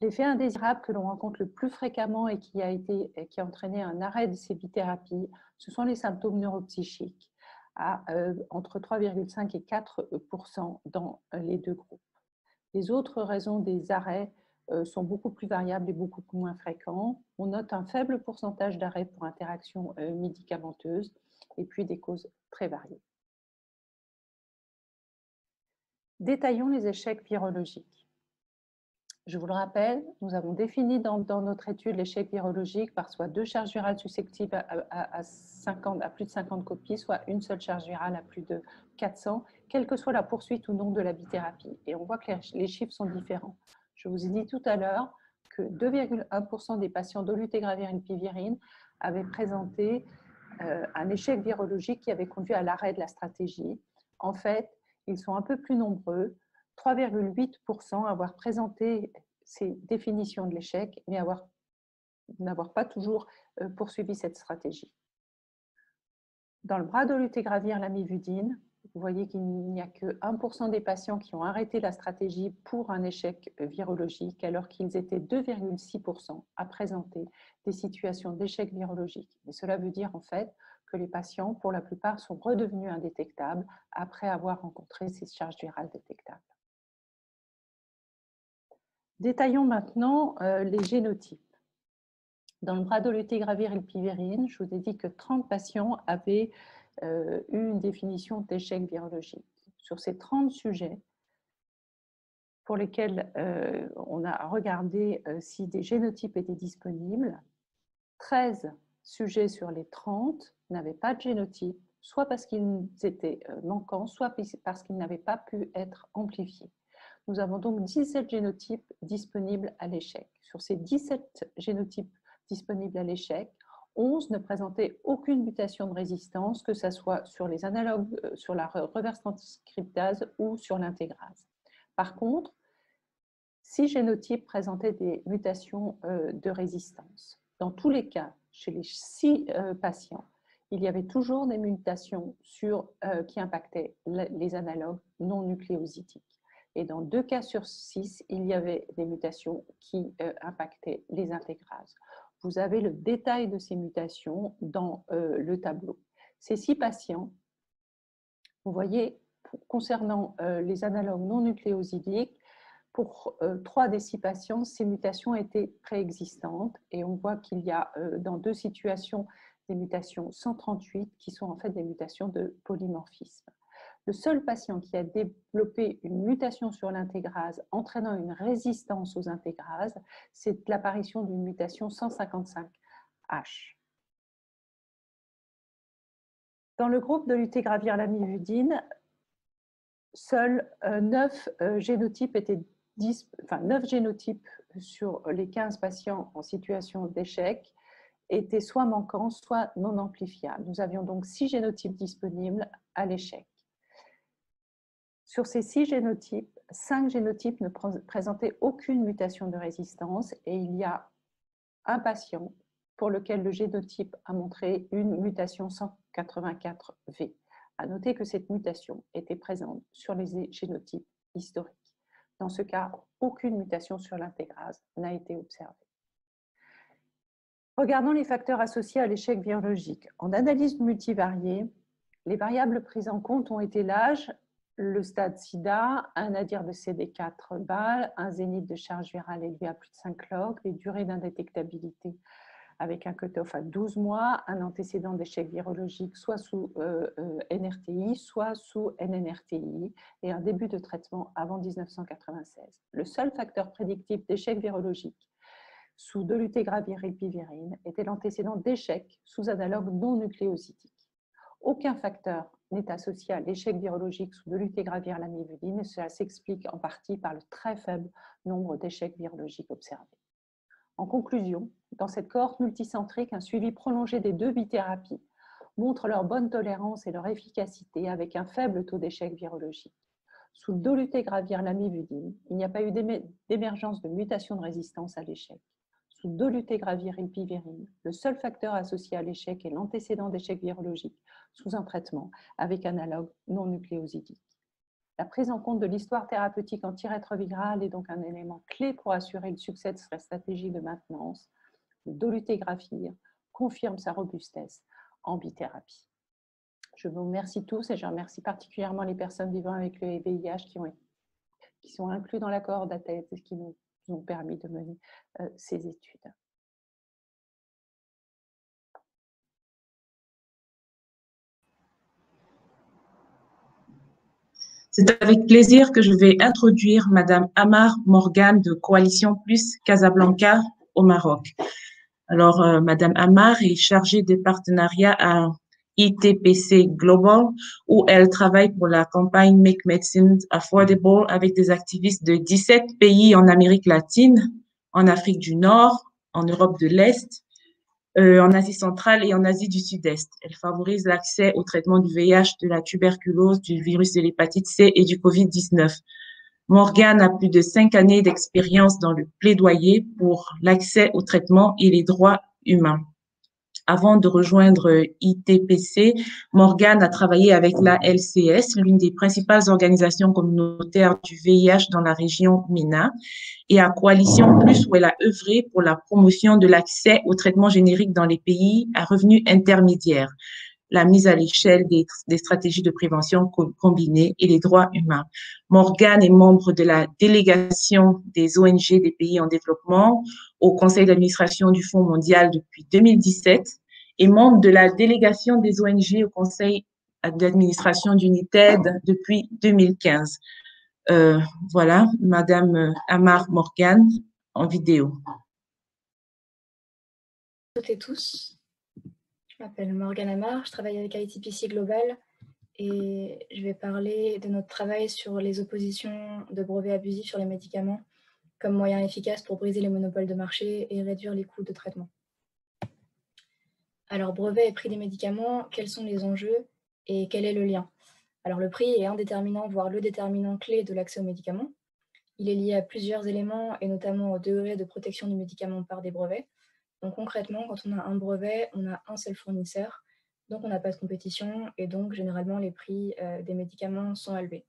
L'effet indésirable que l'on rencontre le plus fréquemment et qui a entraîné un arrêt de ces bithérapies, ce sont les symptômes neuropsychiques, à entre 3,5 et 4% dans les deux groupes. Les autres raisons des arrêts sont beaucoup plus variables et beaucoup moins fréquents. On note un faible pourcentage d'arrêts pour interaction médicamenteuse et puis des causes très variées. Détaillons les échecs virologiques. Je vous le rappelle, nous avons défini dans notre étude l'échec virologique par soit deux charges virales susceptibles à plus de 50 copies, soit une seule charge virale à plus de 400, quelle que soit la poursuite ou non de la bithérapie. Et on voit que les chiffres sont différents. Je vous ai dit tout à l'heure que 2,1% des patients dolutegravir elpivirine avaient présenté un échec virologique qui avait conduit à l'arrêt de la stratégie. En fait, ils sont un peu plus nombreux, 3,8% avoir présenté ces définitions de l'échec, mais n'avoir pas toujours poursuivi cette stratégie. Dans le bras dolutegravir lamivudine, vous voyez qu'il n'y a que 1% des patients qui ont arrêté la stratégie pour un échec virologique, alors qu'ils étaient 2,6% à présenter des situations d'échec virologique. Et cela veut dire en fait que les patients, pour la plupart, sont redevenus indétectables après avoir rencontré ces charges virales détectables. Détaillons maintenant les génotypes. Dans le bras dolutegravir elpivirine, je vous ai dit que 30 patients avaient eu une définition d'échec virologique. Sur ces 30 sujets pour lesquels on a regardé si des génotypes étaient disponibles, 13 sujets sur les 30 n'avaient pas de génotype, soit parce qu'ils étaient manquants, soit parce qu'ils n'avaient pas pu être amplifiés. Nous avons donc 17 génotypes disponibles à l'échec. Sur ces 17 génotypes disponibles à l'échec, 11 ne présentaient aucune mutation de résistance, que ce soit sur les analogues, sur la reverse transcriptase ou sur l'intégrase. Par contre, 6 génotypes présentaient des mutations de résistance. Dans tous les cas, chez les 6 patients, il y avait toujours des mutations qui impactaient les analogues non nucléosidiques. Et dans 2 cas sur 6, il y avait des mutations qui impactaient les intégrases. Vous avez le détail de ces mutations dans le tableau. Ces 6 patients, vous voyez, concernant les analogues non nucléosidiques, pour 3 des 6 patients, ces mutations étaient préexistantes et on voit qu'il y a dans 2 situations des mutations 138 qui sont en fait des mutations de polymorphisme. Le seul patient qui a développé une mutation sur l'intégrase entraînant une résistance aux intégrases, c'est l'apparition d'une mutation 155H. Dans le groupe de l'utégravir lamivudine, seuls 9 génotypes étaient 9 génotypes sur les 15 patients en situation d'échec étaient soit manquants, soit non amplifiables. Nous avions donc 6 génotypes disponibles à l'échec. Sur ces 6 génotypes, 5 génotypes ne présentaient aucune mutation de résistance et il y a un patient pour lequel le génotype a montré une mutation 184V. À noter que cette mutation était présente sur les génotypes historiques. Dans ce cas, aucune mutation sur l'intégrase n'a été observée. Regardons les facteurs associés à l'échec virologique. En analyse multivariée, les variables prises en compte ont été l'âge, le stade SIDA, un nadir de CD4 bas, un zénith de charge virale élevé à plus de 5 log, les durées d'indétectabilité avec un cutoff à 12 mois, un antécédent d'échec virologique soit sous NRTI, soit sous NNRTI, et un début de traitement avant 1996. Le seul facteur prédictif d'échec virologique sous dolutegravir rilpivirine était l'antécédent d'échec sous analogue non nucléosidique. Aucun facteur n'est associé à l'échec virologique sous dolutegravir lamivudine, et cela s'explique en partie par le très faible nombre d'échecs virologiques observés. En conclusion, dans cette cohorte multicentrique, un suivi prolongé des 2 bithérapies montre leur bonne tolérance et leur efficacité avec un faible taux d'échec virologique. Sous dolutegravir lamivudine, il n'y a pas eu d'émergence de mutation de résistance à l'échec. Sous dolutegravir rilpivirine, le seul facteur associé à l'échec est l'antécédent d'échec virologique sous un traitement avec analogue non nucléosidique. La prise en compte de l'histoire thérapeutique antirétrovirale est donc un élément clé pour assurer le succès de cette stratégie de maintenance. Le dolutegravir confirme sa robustesse en bithérapie. Je vous remercie tous et je remercie particulièrement les personnes vivant avec le VIH qui sont inclus dans la cohorte d'ATHES et qui nous ont permis de mener ces études. C'est avec plaisir que je vais introduire Madame Amar Morgan de Coalition Plus Casablanca au Maroc. Alors, Madame Amar est chargée des partenariats à ITPC Global, où elle travaille pour la campagne Make Medicine Affordable avec des activistes de 17 pays en Amérique latine, en Afrique du Nord, en Europe de l'Est, en Asie centrale et en Asie du Sud-Est. Elle favorise l'accès au traitement du VIH, de la tuberculose, du virus de l'hépatite C et du COVID-19. Morgane a plus de 5 années d'expérience dans le plaidoyer pour l'accès au traitement et les droits humains. Avant de rejoindre ITPC, Morgane a travaillé avec la LCS, l'une des principales organisations communautaires du VIH dans la région MENA, et à Coalition Plus, où elle a œuvré pour la promotion de l'accès aux traitements génériques dans les pays à revenus intermédiaires, la mise à l'échelle des stratégies de prévention combinées et les droits humains. Morgane est membre de la délégation des ONG des pays en développement au conseil d'administration du Fonds mondial depuis 2017 et membre de la délégation des ONG au conseil d'administration d'UNITAID depuis 2015. Voilà, Madame Amar Morgan en vidéo. Toutes et tous, je m'appelle Morgane Amar, je travaille avec ITPC Global et je vais parler de notre travail sur les oppositions de brevets abusifs sur les médicaments comme moyen efficace pour briser les monopoles de marché et réduire les coûts de traitement. Alors, brevet et prix des médicaments, quels sont les enjeux et quel est le lien? Alors, le prix est un déterminant, voire le déterminant clé de l'accès aux médicaments. Il est lié à plusieurs éléments et notamment au degré de protection du médicament par des brevets. Donc concrètement, quand on a un brevet, on a un seul fournisseur, donc on n'a pas de compétition et donc généralement les prix des médicaments sont élevés.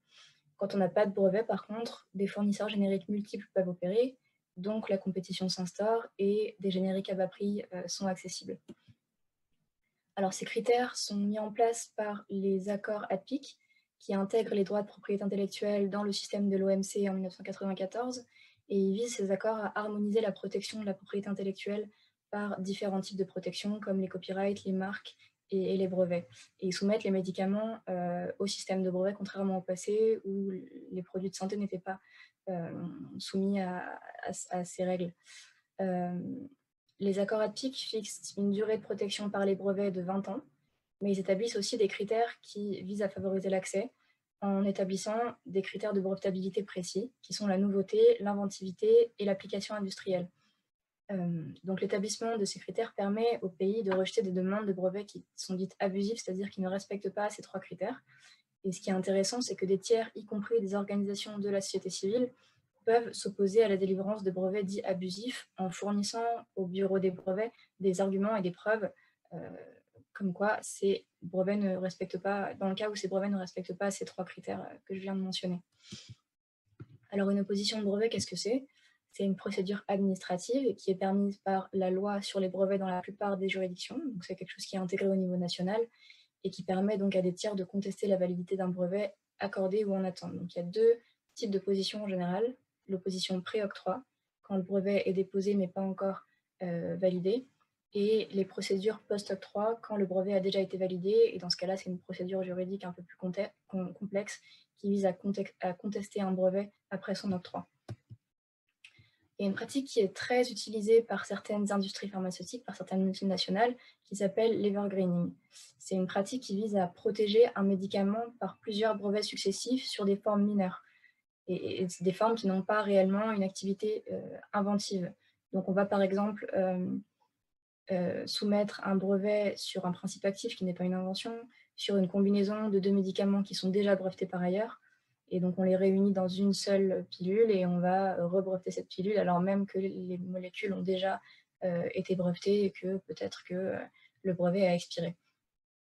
Quand on n'a pas de brevet, par contre, des fournisseurs génériques multiples peuvent opérer, donc la compétition s'instaure et des génériques à bas prix sont accessibles. Alors ces critères sont mis en place par les accords ADPIC qui intègrent les droits de propriété intellectuelle dans le système de l'OMC en 1994 et ils visent ces accords à harmoniser la protection de la propriété intellectuelle par différents types de protection comme les copyrights, les marques et les brevets. Et ils soumettent les médicaments au système de brevets, contrairement au passé où les produits de santé n'étaient pas soumis à ces règles. Les accords ADPIC fixent une durée de protection par les brevets de 20 ans mais ils établissent aussi des critères qui visent à favoriser l'accès en établissant des critères de brevetabilité précis, qui sont la nouveauté, l'inventivité et l'application industrielle. Donc l'établissement de ces critères permet au pays de rejeter des demandes de brevets qui sont dites abusives, c'est-à-dire qui ne respectent pas ces 3 critères. Et ce qui est intéressant, c'est que des tiers, y compris des organisations de la société civile, peuvent s'opposer à la délivrance de brevets dits abusifs en fournissant au bureau des brevets des arguments et des preuves comme quoi ces brevets ne respectent pas, dans le cas où ces brevets ne respectent pas ces 3 critères que je viens de mentionner. Alors une opposition de brevet, qu'est-ce que c'est? C'est une procédure administrative qui est permise par la loi sur les brevets dans la plupart des juridictions. Donc c'est quelque chose qui est intégré au niveau national et qui permet donc à des tiers de contester la validité d'un brevet accordé ou en attente. Donc il y a 2 types d'opposition en général. L'opposition pré-octroi, quand le brevet est déposé mais pas encore validé, et les procédures post-octroi, quand le brevet a déjà été validé, et dans ce cas-là, c'est une procédure juridique un peu plus complexe qui vise à contester un brevet après son octroi. Il y a une pratique qui est très utilisée par certaines industries pharmaceutiques, par certaines multinationales, qui s'appelle l'evergreening. C'est une pratique qui vise à protéger un médicament par plusieurs brevets successifs sur des formes mineures, et des formes qui n'ont pas réellement une activité inventive. Donc on va par exemple soumettre un brevet sur un principe actif qui n'est pas une invention, sur une combinaison de 2 médicaments qui sont déjà brevetés par ailleurs, et donc on les réunit dans une seule pilule et on va rebreveter cette pilule alors même que les molécules ont déjà été brevetées et que peut-être que le brevet a expiré.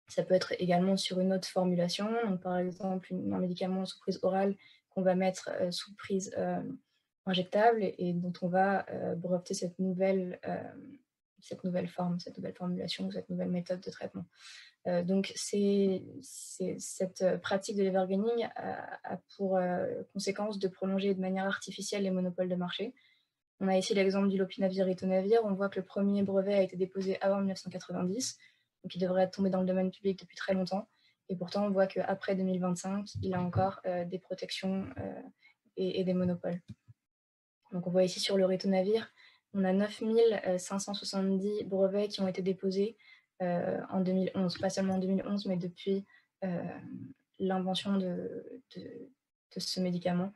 Ça peut être également sur une autre formulation, donc par exemple un médicament sous prise orale qu'on va mettre sous prise injectable et dont on va breveter cette nouvelle forme, cette nouvelle formulation, cette nouvelle méthode de traitement. Donc cette pratique de l'evergreening a pour conséquence de prolonger de manière artificielle les monopoles de marché. On a ici l'exemple du lopinavir-ritonavir. On voit que le premier brevet a été déposé avant 1990, donc il devrait être tombé dans le domaine public depuis très longtemps. Et pourtant, on voit qu'après 2025, il a encore des protections et des monopoles. Donc on voit ici sur le ritonavir, on a 9570 brevets qui ont été déposés en 2011, pas seulement en 2011, mais depuis l'invention de ce médicament.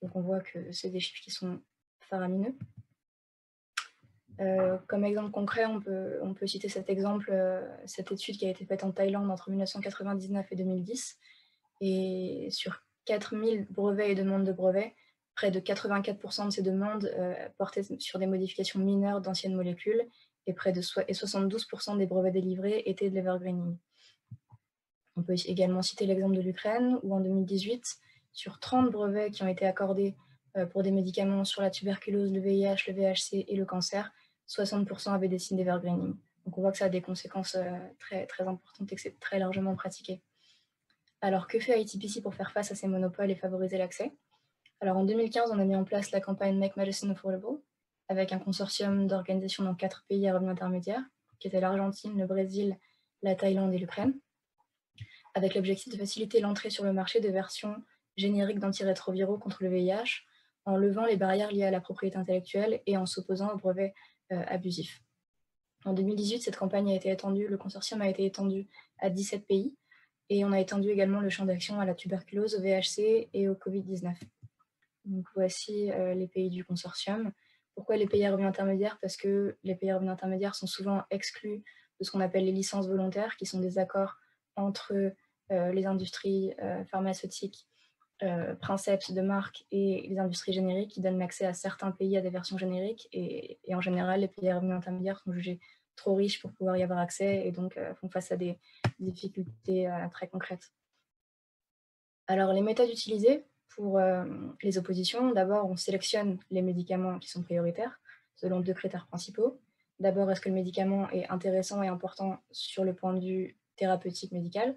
Donc on voit que c'est des chiffres qui sont faramineux. Comme exemple concret, on peut citer cet exemple, cette étude qui a été faite en Thaïlande entre 1999 et 2010. Et sur 4000 brevets et demandes de brevets, près de 84% de ces demandes portaient sur des modifications mineures d'anciennes molécules et 72% des brevets délivrés étaient de l'evergreening. On peut également citer l'exemple de l'Ukraine où en 2018, sur 30 brevets qui ont été accordés pour des médicaments sur la tuberculose, le VIH, le VHC et le cancer, 60% avaient des signes d'evergreening. Donc on voit que ça a des conséquences très, très importantes et que c'est très largement pratiqué. Alors que fait ITPC pour faire face à ces monopoles et favoriser l'accès? Alors en 2015, on a mis en place la campagne Make Medicine Affordable avec un consortium d'organisations dans 4 pays à revenus intermédiaires, qui étaient l'Argentine, le Brésil, la Thaïlande et l'Ukraine, avec l'objectif de faciliter l'entrée sur le marché de versions génériques d'antirétroviraux contre le VIH, en levant les barrières liées à la propriété intellectuelle et en s'opposant aux brevets abusifs. En 2018, cette campagne a été étendue, le consortium a été étendu à 17 pays, et on a étendu également le champ d'action à la tuberculose, au VHC et au Covid-19. Donc voici les pays du consortium. Pourquoi les pays à revenus intermédiaires? Parce que les pays à revenus intermédiaires sont souvent exclus de ce qu'on appelle les licences volontaires, qui sont des accords entre les industries pharmaceutiques, princeps de marque et les industries génériques qui donnent l'accès à certains pays à des versions génériques. Et en général, les pays à revenus intermédiaires sont jugés trop riches pour pouvoir y avoir accès et donc font face à des difficultés très concrètes. Alors, les méthodes utilisées pour les oppositions, d'abord, on sélectionne les médicaments qui sont prioritaires selon 2 critères principaux. D'abord, est-ce que le médicament est intéressant et important sur le point de vue thérapeutique médical?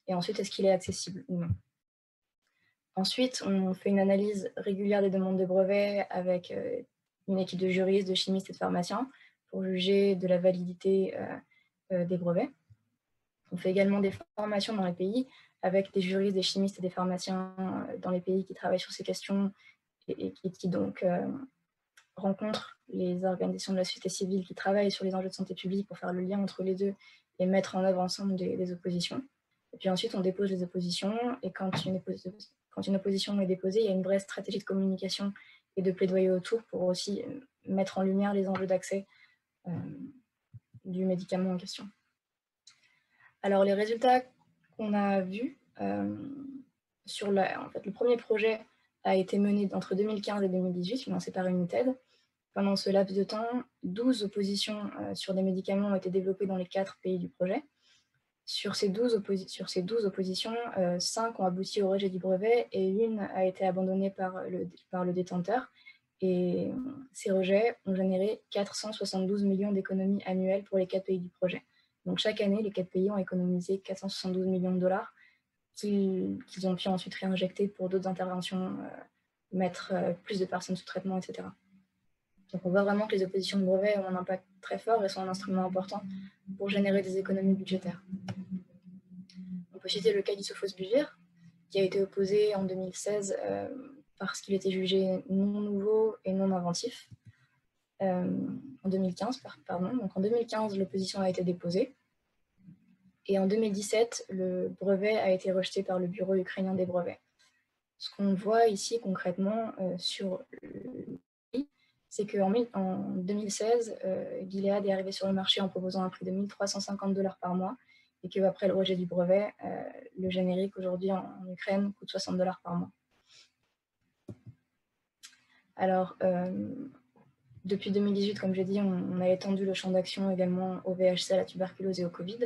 Et ensuite, est-ce qu'il est accessible ou non? Ensuite, on fait une analyse régulière des demandes de brevets avec une équipe de juristes, de chimistes et de pharmaciens pour juger de la validité des brevets. On fait également des formations dans les pays avec des juristes, des chimistes et des pharmaciens dans les pays qui travaillent sur ces questions et qui donc rencontrent les organisations de la société civile qui travaillent sur les enjeux de santé publique pour faire le lien entre les deux et mettre en œuvre ensemble des oppositions. Et puis ensuite, on dépose les oppositions, et quand une opposition est déposée, il y a une vraie stratégie de communication et de plaidoyer autour pour aussi mettre en lumière les enjeux d'accès du médicament en question. Alors, les résultats qu'on a vus, en fait, le premier projet a été mené entre 2015 et 2018, financé par United. Pendant ce laps de temps, 12 oppositions sur des médicaments ont été développées dans les 4 pays du projet. Sur ces 12 oppositions, 5 ont abouti au rejet du brevet et une a été abandonnée par le détenteur. Et ces rejets ont généré 472 millions d'économies annuelles pour les 4 pays du projet. Donc chaque année, les 4 pays ont économisé 472 millions de dollars qu'ils ont pu ensuite réinjecter pour d'autres interventions, mettre plus de personnes sous traitement, etc. Donc on voit vraiment que les oppositions de brevets ont un impact très fort et sont un instrument important pour générer des économies budgétaires. On peut citer le cas d'isofosbuvir, qui a été opposé en 2016 parce qu'il était jugé non nouveau et non inventif. En 2015, pardon. Donc en 2015, l'opposition a été déposée. Et en 2017, le brevet a été rejeté par le Bureau ukrainien des brevets. Ce qu'on voit ici concrètement sur c'est qu'en 2016, Gilead est arrivé sur le marché en proposant un prix de 1 350 $ par mois et qu'après le rejet du brevet, le générique aujourd'hui en Ukraine coûte 60 $ par mois. Alors, depuis 2018, comme j'ai dit, on a étendu le champ d'action également au VHC, à la tuberculose et au Covid.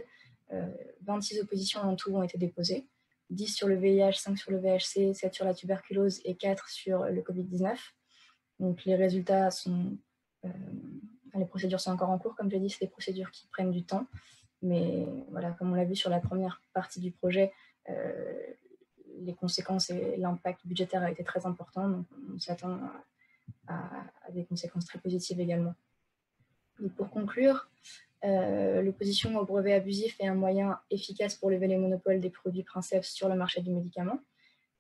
26 oppositions en tout ont été déposées, 10 sur le VIH, 5 sur le VHC, 7 sur la tuberculose et 4 sur le Covid-19. Donc les résultats sont... les procédures sont encore en cours, comme j'ai dit, c'est des procédures qui prennent du temps. Mais voilà, comme on l'a vu sur la première partie du projet, les conséquences et l'impact budgétaire a été très important. Donc on s'attend à des conséquences très positives également. Et pour conclure, l'opposition au brevet abusif est un moyen efficace pour lever les monopoles des produits Princeps sur le marché du médicament.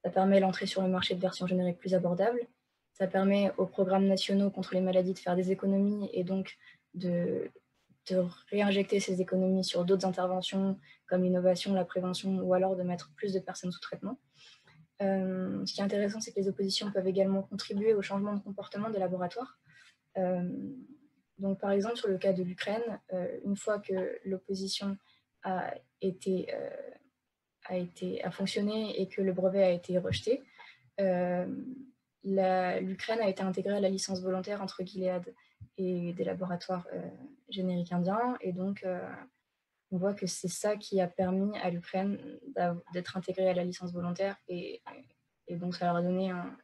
Ça permet l'entrée sur le marché de versions génériques plus abordables. Ça permet aux programmes nationaux contre les maladies de faire des économies et donc de réinjecter ces économies sur d'autres interventions comme l'innovation, la prévention ou alors de mettre plus de personnes sous traitement. Ce qui est intéressant, c'est que les oppositions peuvent également contribuer au changement de comportement des laboratoires. Donc, par exemple, sur le cas de l'Ukraine, une fois que l'opposition a fonctionné et que le brevet a été rejeté, l'Ukraine a été intégrée à la licence volontaire entre Gilead et des laboratoires génériques indiens. Et donc, on voit que c'est ça qui a permis à l'Ukraine d'être intégrée à la licence volontaire. Et donc, ça leur a donné un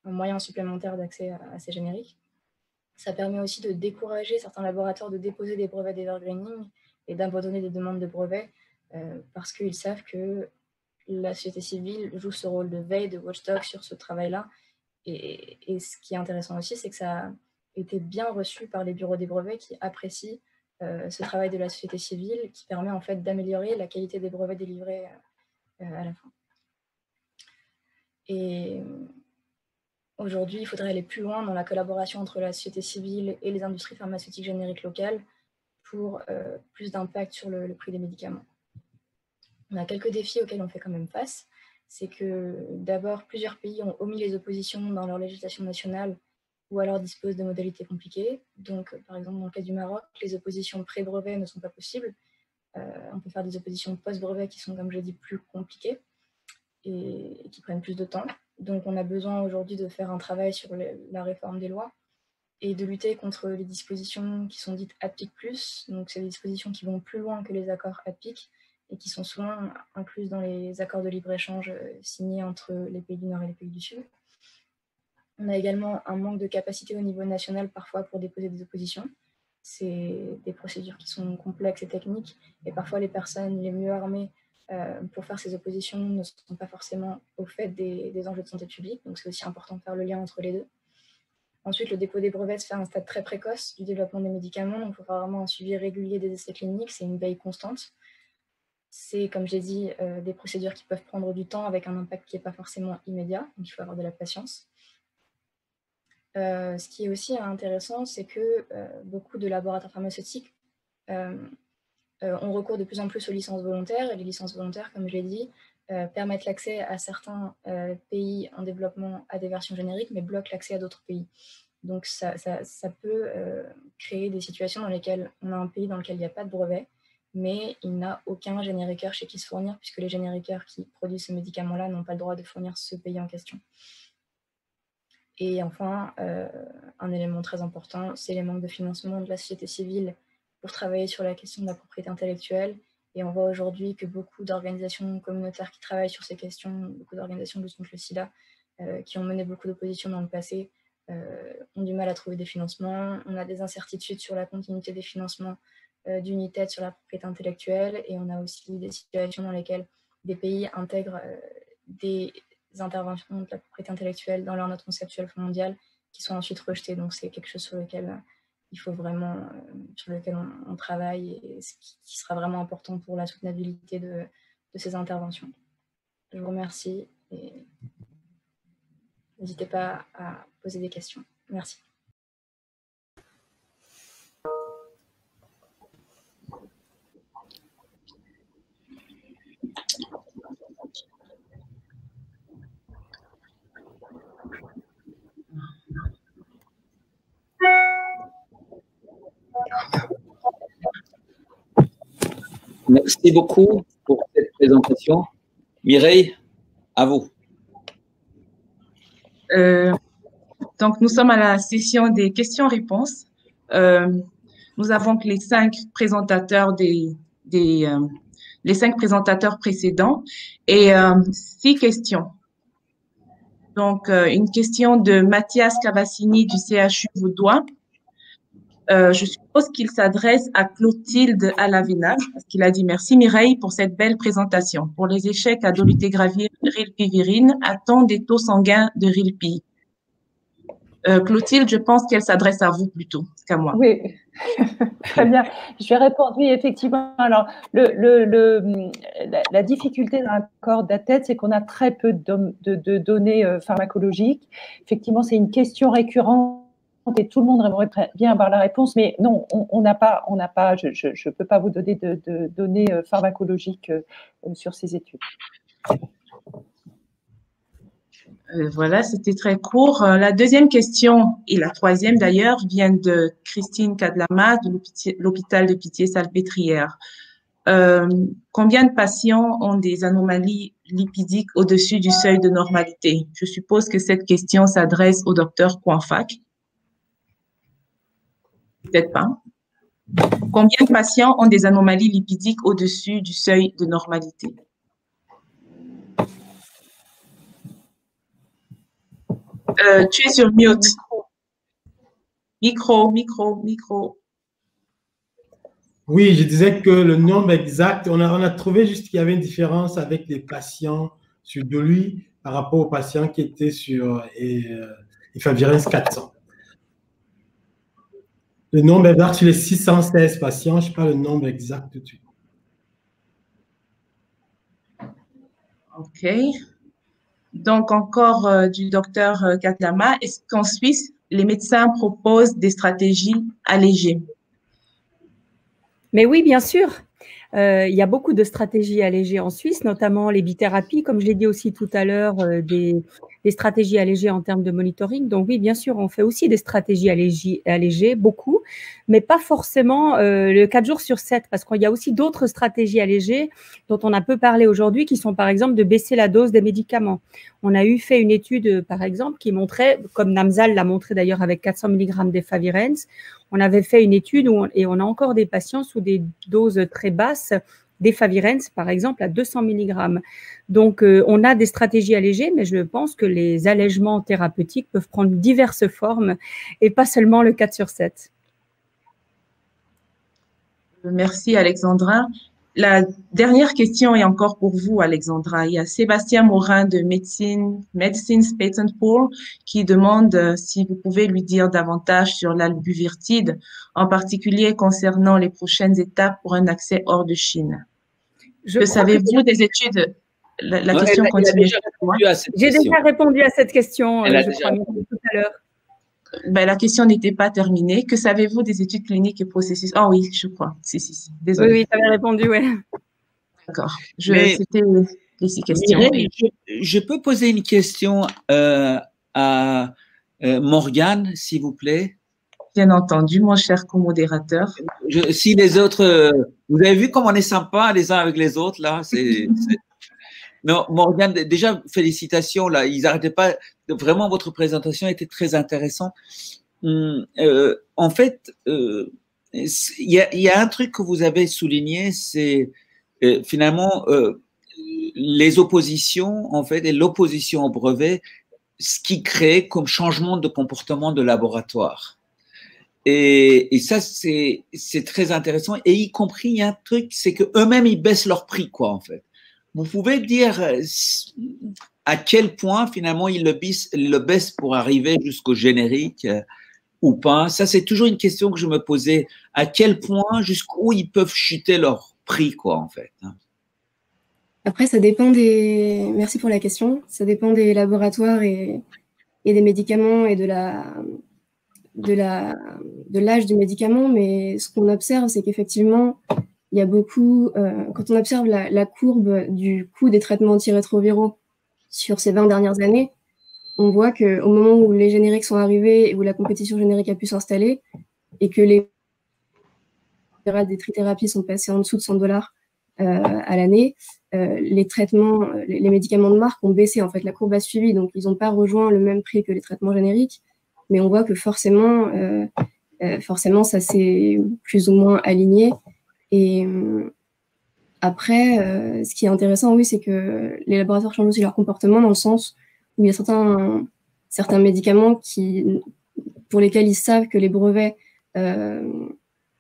moyen supplémentaire d'accès à ces génériques. Ça permet aussi de décourager certains laboratoires de déposer des brevets d'evergreening et d'abandonner des demandes de brevets parce qu'ils savent que la société civile joue ce rôle de veille, de watchdog sur ce travail-là. Et ce qui est intéressant aussi, c'est que ça a été bien reçu par les bureaux des brevets qui apprécient ce travail de la société civile qui permet en fait d'améliorer la qualité des brevets délivrés à la fin. Et aujourd'hui, il faudrait aller plus loin dans la collaboration entre la société civile et les industries pharmaceutiques génériques locales pour plus d'impact sur le prix des médicaments. On a quelques défis auxquels on fait quand même face. C'est que d'abord, plusieurs pays ont omis les oppositions dans leur législation nationale ou alors disposent de modalités compliquées. Donc, par exemple, dans le cas du Maroc, les oppositions pré-brevet ne sont pas possibles. On peut faire des oppositions post-brevet qui sont, comme je l'ai dit, plus compliquées et qui prennent plus de temps. Donc, on a besoin aujourd'hui de faire un travail sur la réforme des lois et de lutter contre les dispositions qui sont dites APIC+. Donc, c'est des dispositions qui vont plus loin que les accords APIC et qui sont souvent incluses dans les accords de libre-échange signés entre les pays du Nord et les pays du Sud. On a également un manque de capacité au niveau national parfois pour déposer des oppositions. C'est des procédures qui sont complexes et techniques et parfois les personnes les mieux armées pour faire ces oppositions ne sont pas forcément au fait des enjeux de santé publique, donc c'est aussi important de faire le lien entre les deux. Ensuite, le dépôt des brevets se fait à un stade très précoce du développement des médicaments, donc il faut vraiment un suivi régulier des essais cliniques, c'est une veille constante. C'est, comme j'ai dit, des procédures qui peuvent prendre du temps avec un impact qui n'est pas forcément immédiat, donc il faut avoir de la patience. Ce qui est aussi intéressant, c'est que beaucoup de laboratoires pharmaceutiques on recourt de plus en plus aux licences volontaires. Et les licences volontaires, comme je l'ai dit, permettent l'accès à certains pays en développement à des versions génériques, mais bloquent l'accès à d'autres pays. Donc, ça peut créer des situations dans lesquelles on a un pays dans lequel il n'y a pas de brevet, mais il n'a aucun génériqueur chez qui se fournir, puisque les génériqueurs qui produisent ce médicament-là n'ont pas le droit de fournir ce pays en question. Et enfin, un élément très important, c'est les manques de financement de la société civile pour travailler sur la question de la propriété intellectuelle. Et on voit aujourd'hui que beaucoup d'organisations communautaires qui travaillent sur ces questions, beaucoup d'organisations de lutte contre le sida, qui ont mené beaucoup d'oppositions dans le passé, ont du mal à trouver des financements. On a des incertitudes sur la continuité des financements d'UNITED sur la propriété intellectuelle, et on a aussi des situations dans lesquelles des pays intègrent des interventions de la propriété intellectuelle dans leur note conceptuelle mondiale qui sont ensuite rejetées. Donc c'est quelque chose sur lequel il faut vraiment, sur lequel on travaille, et ce qui sera vraiment important pour la soutenabilité de ces interventions. Je vous remercie et n'hésitez pas à poser des questions. Merci. Merci beaucoup pour cette présentation. Mireille, à vous. Donc, nous sommes à la session des questions-réponses. Nous avons que les 5 présentateurs les 5 présentateurs précédents et 6 questions. Donc, une question de Mathias Cavassini du CHU Vaudois. Je suppose qu'il s'adresse à Clotilde Alavena, parce qu'il a dit « Merci Mireille pour cette belle présentation. Pour les échecs à dolutegravir rilpivirine, a-t-on des taux sanguins de rilpi ?» Clotilde, je pense qu'elle s'adresse à vous plutôt qu'à moi. Oui, très bien. Je vais répondre, oui, effectivement. Alors, la difficulté dans l'accord d'ATED, c'est qu'on a très peu de données pharmacologiques. Effectivement, c'est une question récurrente et tout le monde aimerait bien avoir la réponse, mais non, on n'a pas, je ne peux pas vous donner de données pharmacologiques sur ces études. Voilà, c'était très court. La deuxième question, et la troisième d'ailleurs, vient de Christine Kadlama de l'hôpital de Pitié-Salpêtrière. Combien de patients ont des anomalies lipidiques au-dessus du seuil de normalité? Je suppose que cette question s'adresse au docteur Kouanfak. Peut-être pas. Combien de patients ont des anomalies lipidiques au-dessus du seuil de normalité? Tu es sur mute. Micro. Oui, je disais que le nombre exact, on a trouvé juste qu'il y avait une différence avec les patients sur Dolu par rapport aux patients qui étaient sur Efavirenz 400. Le nombre exact sur les 616 patients, je ne sais pas le nombre exact tout de suite. OK. Donc, encore du docteur Kadlama, est-ce qu'en Suisse, les médecins proposent des stratégies allégées? Mais oui, bien sûr. Il y a beaucoup de stratégies allégées en Suisse, notamment les bithérapies, comme je l'ai dit aussi tout à l'heure, des stratégies allégées en termes de monitoring. Donc oui, bien sûr, on fait aussi des stratégies allégées, beaucoup, mais pas forcément le 4 jours sur 7, parce qu'il y a aussi d'autres stratégies allégées dont on a peu parlé aujourd'hui, qui sont par exemple de baisser la dose des médicaments. On a fait une étude, par exemple, qui montrait, comme Namzal l'a montré d'ailleurs avec 400 mg d'Efavirenz, on avait fait une étude et on a encore des patients sous des doses très basses d'Efavirenz, par exemple, à 200 mg. Donc, on a des stratégies allégées, mais je pense que les allègements thérapeutiques peuvent prendre diverses formes et pas seulement le 4 sur 7. Merci, Alexandra. La dernière question est encore pour vous, Alexandra. Il y a Sébastien Morin de Medicines Patent Pool qui demande si vous pouvez lui dire davantage sur l'albuvirtide, en particulier concernant les prochaines étapes pour un accès hors de Chine. Que savez-vous des études? La question continue. J'ai déjà répondu à cette question, je crois, tout à l'heure. la question n'était pas terminée. Que savez-vous des études cliniques et processus? Ah oui, je crois. Si. Désolée. Oui, tu avais répondu, oui. D'accord. C'était les 6 questions. Mireille, je peux poser une question à Morgane, s'il vous plaît? Bien entendu, mon cher co-modérateur. Si les autres, vous avez vu comme on est sympa les uns avec les autres là, Non, Morgane, déjà félicitations là, ils n'arrêtaient pas. Vraiment, votre présentation était très intéressante. En fait, il y a un truc que vous avez souligné, c'est finalement les oppositions en fait et l'opposition au brevet, ce qui crée comme changement de comportement de laboratoire. Et ça, c'est très intéressant. Et y compris, il y a un truc, c'est qu'eux-mêmes, ils baissent leur prix, quoi, en fait. Vous pouvez dire à quel point, finalement, ils le baissent pour arriver jusqu'au générique ou pas. Ça, c'est toujours une question que je me posais. À quel point, jusqu'où ils peuvent chuter leur prix, quoi, en fait. Après, ça dépend des… Merci pour la question. Ça dépend des laboratoires et des médicaments et de l'âge du médicament, mais ce qu'on observe, c'est qu'effectivement, il y a beaucoup, quand on observe la courbe du coût des traitements antirétroviraux sur ces 20 dernières années, on voit qu'au moment où les génériques sont arrivés et où la compétition générique a pu s'installer et que les des trithérapies sont passées en dessous de $100 à l'année, les traitements, les médicaments de marque ont baissé, en fait, la courbe a suivi, donc ils n'ont pas rejoint le même prix que les traitements génériques. Mais on voit que forcément, ça s'est plus ou moins aligné. Et après, ce qui est intéressant, oui, c'est que les laboratoires changent aussi leur comportement dans le sens où il y a certains médicaments pour lesquels ils savent que les brevets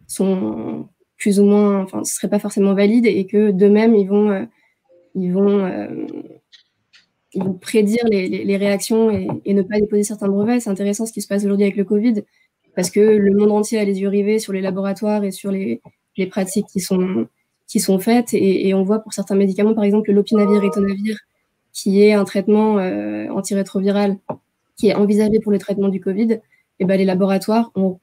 sont plus ou moins, enfin, ce serait pas forcément valides et que d'eux-mêmes, ils vont prédire les réactions et ne pas déposer certains brevets. C'est intéressant ce qui se passe aujourd'hui avec le Covid, parce que le monde entier a les yeux rivés sur les laboratoires et sur les pratiques qui sont faites. Et on voit pour certains médicaments, par exemple le lopinavir et ritonavir, qui est un traitement antirétroviral qui est envisagé pour le traitement du Covid, et ben les laboratoires ont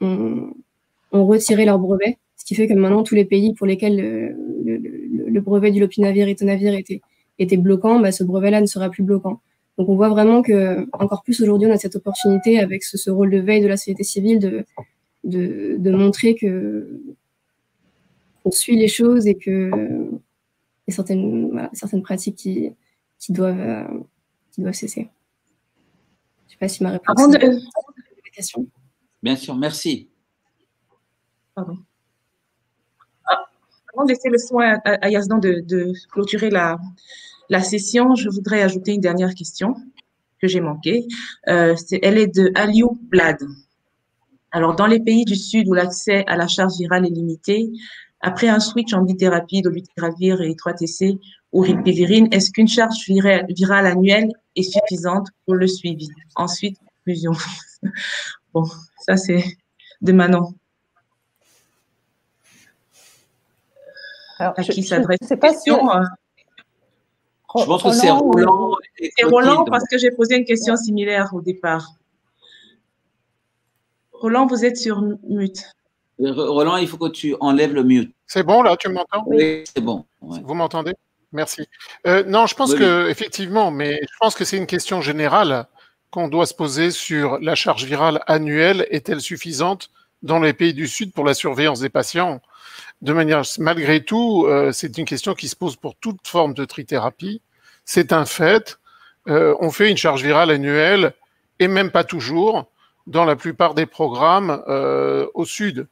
retiré leur brevet, ce qui fait que maintenant tous les pays pour lesquels le brevet du lopinavir et ritonavir était bloquant, ce brevet-là ne sera plus bloquant. Donc on voit vraiment que, encore plus aujourd'hui, on a cette opportunité avec ce rôle de veille de la société civile de montrer qu'on suit les choses et que y a certaines pratiques qui doivent cesser. Je ne sais pas si ma réponse est à la question. Bien sûr, merci. Pardon. Avant de laisser le soin à Yazdan de clôturer la session, je voudrais ajouter une dernière question que j'ai manquée. Elle est de Aliou Blad. Alors, dans les pays du Sud où l'accès à la charge virale est limité, après un switch en bithérapie, dolutegravir et 3-TC ou rilpivirine, est-ce qu'une charge virale annuelle est suffisante pour le suivi? Ensuite, conclusion. Bon, ça c'est de Manon. Alors, à qui s'adresse cette question Je pense que c'est Roland. C'est Roland parce que j'ai posé une question similaire au départ. Roland, vous êtes sur mute. Roland, il faut que tu enlèves le mute. C'est bon, là, tu m'entends? Oui, c'est bon. Ouais. Vous m'entendez? Merci. Non, je pense que, effectivement, mais je pense que c'est une question générale qu'on doit se poser sur la charge virale annuelle. Est-elle suffisante dans les pays du Sud pour la surveillance des patients? De manière, malgré tout, c'est une question qui se pose pour toute forme de trithérapie. C'est un fait. On fait une charge virale annuelle, et même pas toujours, dans la plupart des programmes au Sud.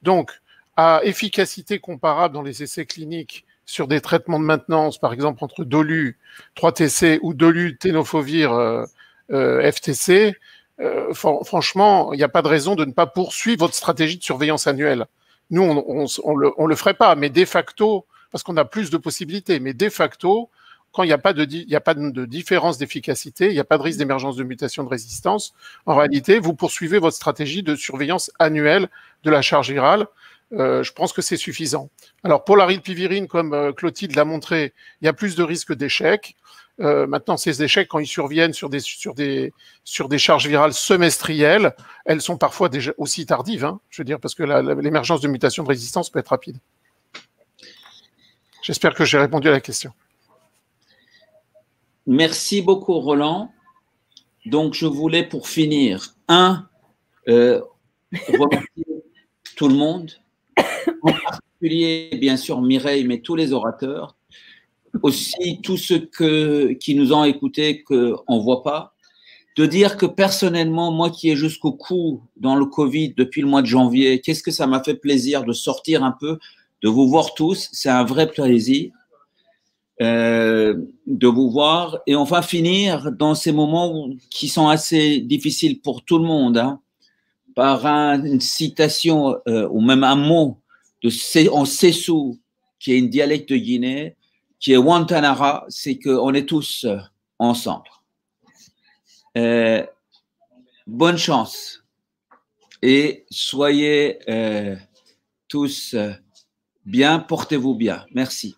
Donc, à efficacité comparable dans les essais cliniques sur des traitements de maintenance, par exemple entre Dolu 3-TC ou Dolu Tenofovir FTC, franchement, il n'y a pas de raison de ne pas poursuivre votre stratégie de surveillance annuelle. Nous, on le ferait pas, mais de facto, parce qu'on a plus de possibilités, mais de facto, quand il n'y a pas de différence d'efficacité, il n'y a pas de risque d'émergence de mutation de résistance, en réalité, vous poursuivez votre stratégie de surveillance annuelle de la charge virale. je pense que c'est suffisant. Alors, pour la rilpivirine, comme Clotilde l'a montré, il y a plus de risques d'échec. Maintenant, ces échecs, quand ils surviennent sur des charges virales semestrielles, elles sont parfois déjà aussi tardives, hein, je veux dire, parce que l'émergence de mutations de résistance peut être rapide. J'espère que j'ai répondu à la question. Merci beaucoup, Roland. Donc, je voulais, pour finir, remercier tout le monde, en particulier, bien sûr, Mireille, mais tous les orateurs, aussi tous ceux qui nous ont écoutés, qu'on ne voit pas, de dire que personnellement, moi qui ai jusqu'au cou dans le Covid depuis le mois de janvier, qu'est-ce que ça m'a fait plaisir de sortir un peu, de vous voir tous, c'est un vrai plaisir de vous voir. Et on va finir dans ces moments qui sont assez difficiles pour tout le monde, hein, par une citation ou même un mot en Sessou, qui est une dialecte de Guinée, qui est Wantanara, c'est qu'on est tous ensemble. Bonne chance et soyez tous bien, portez-vous bien. Merci.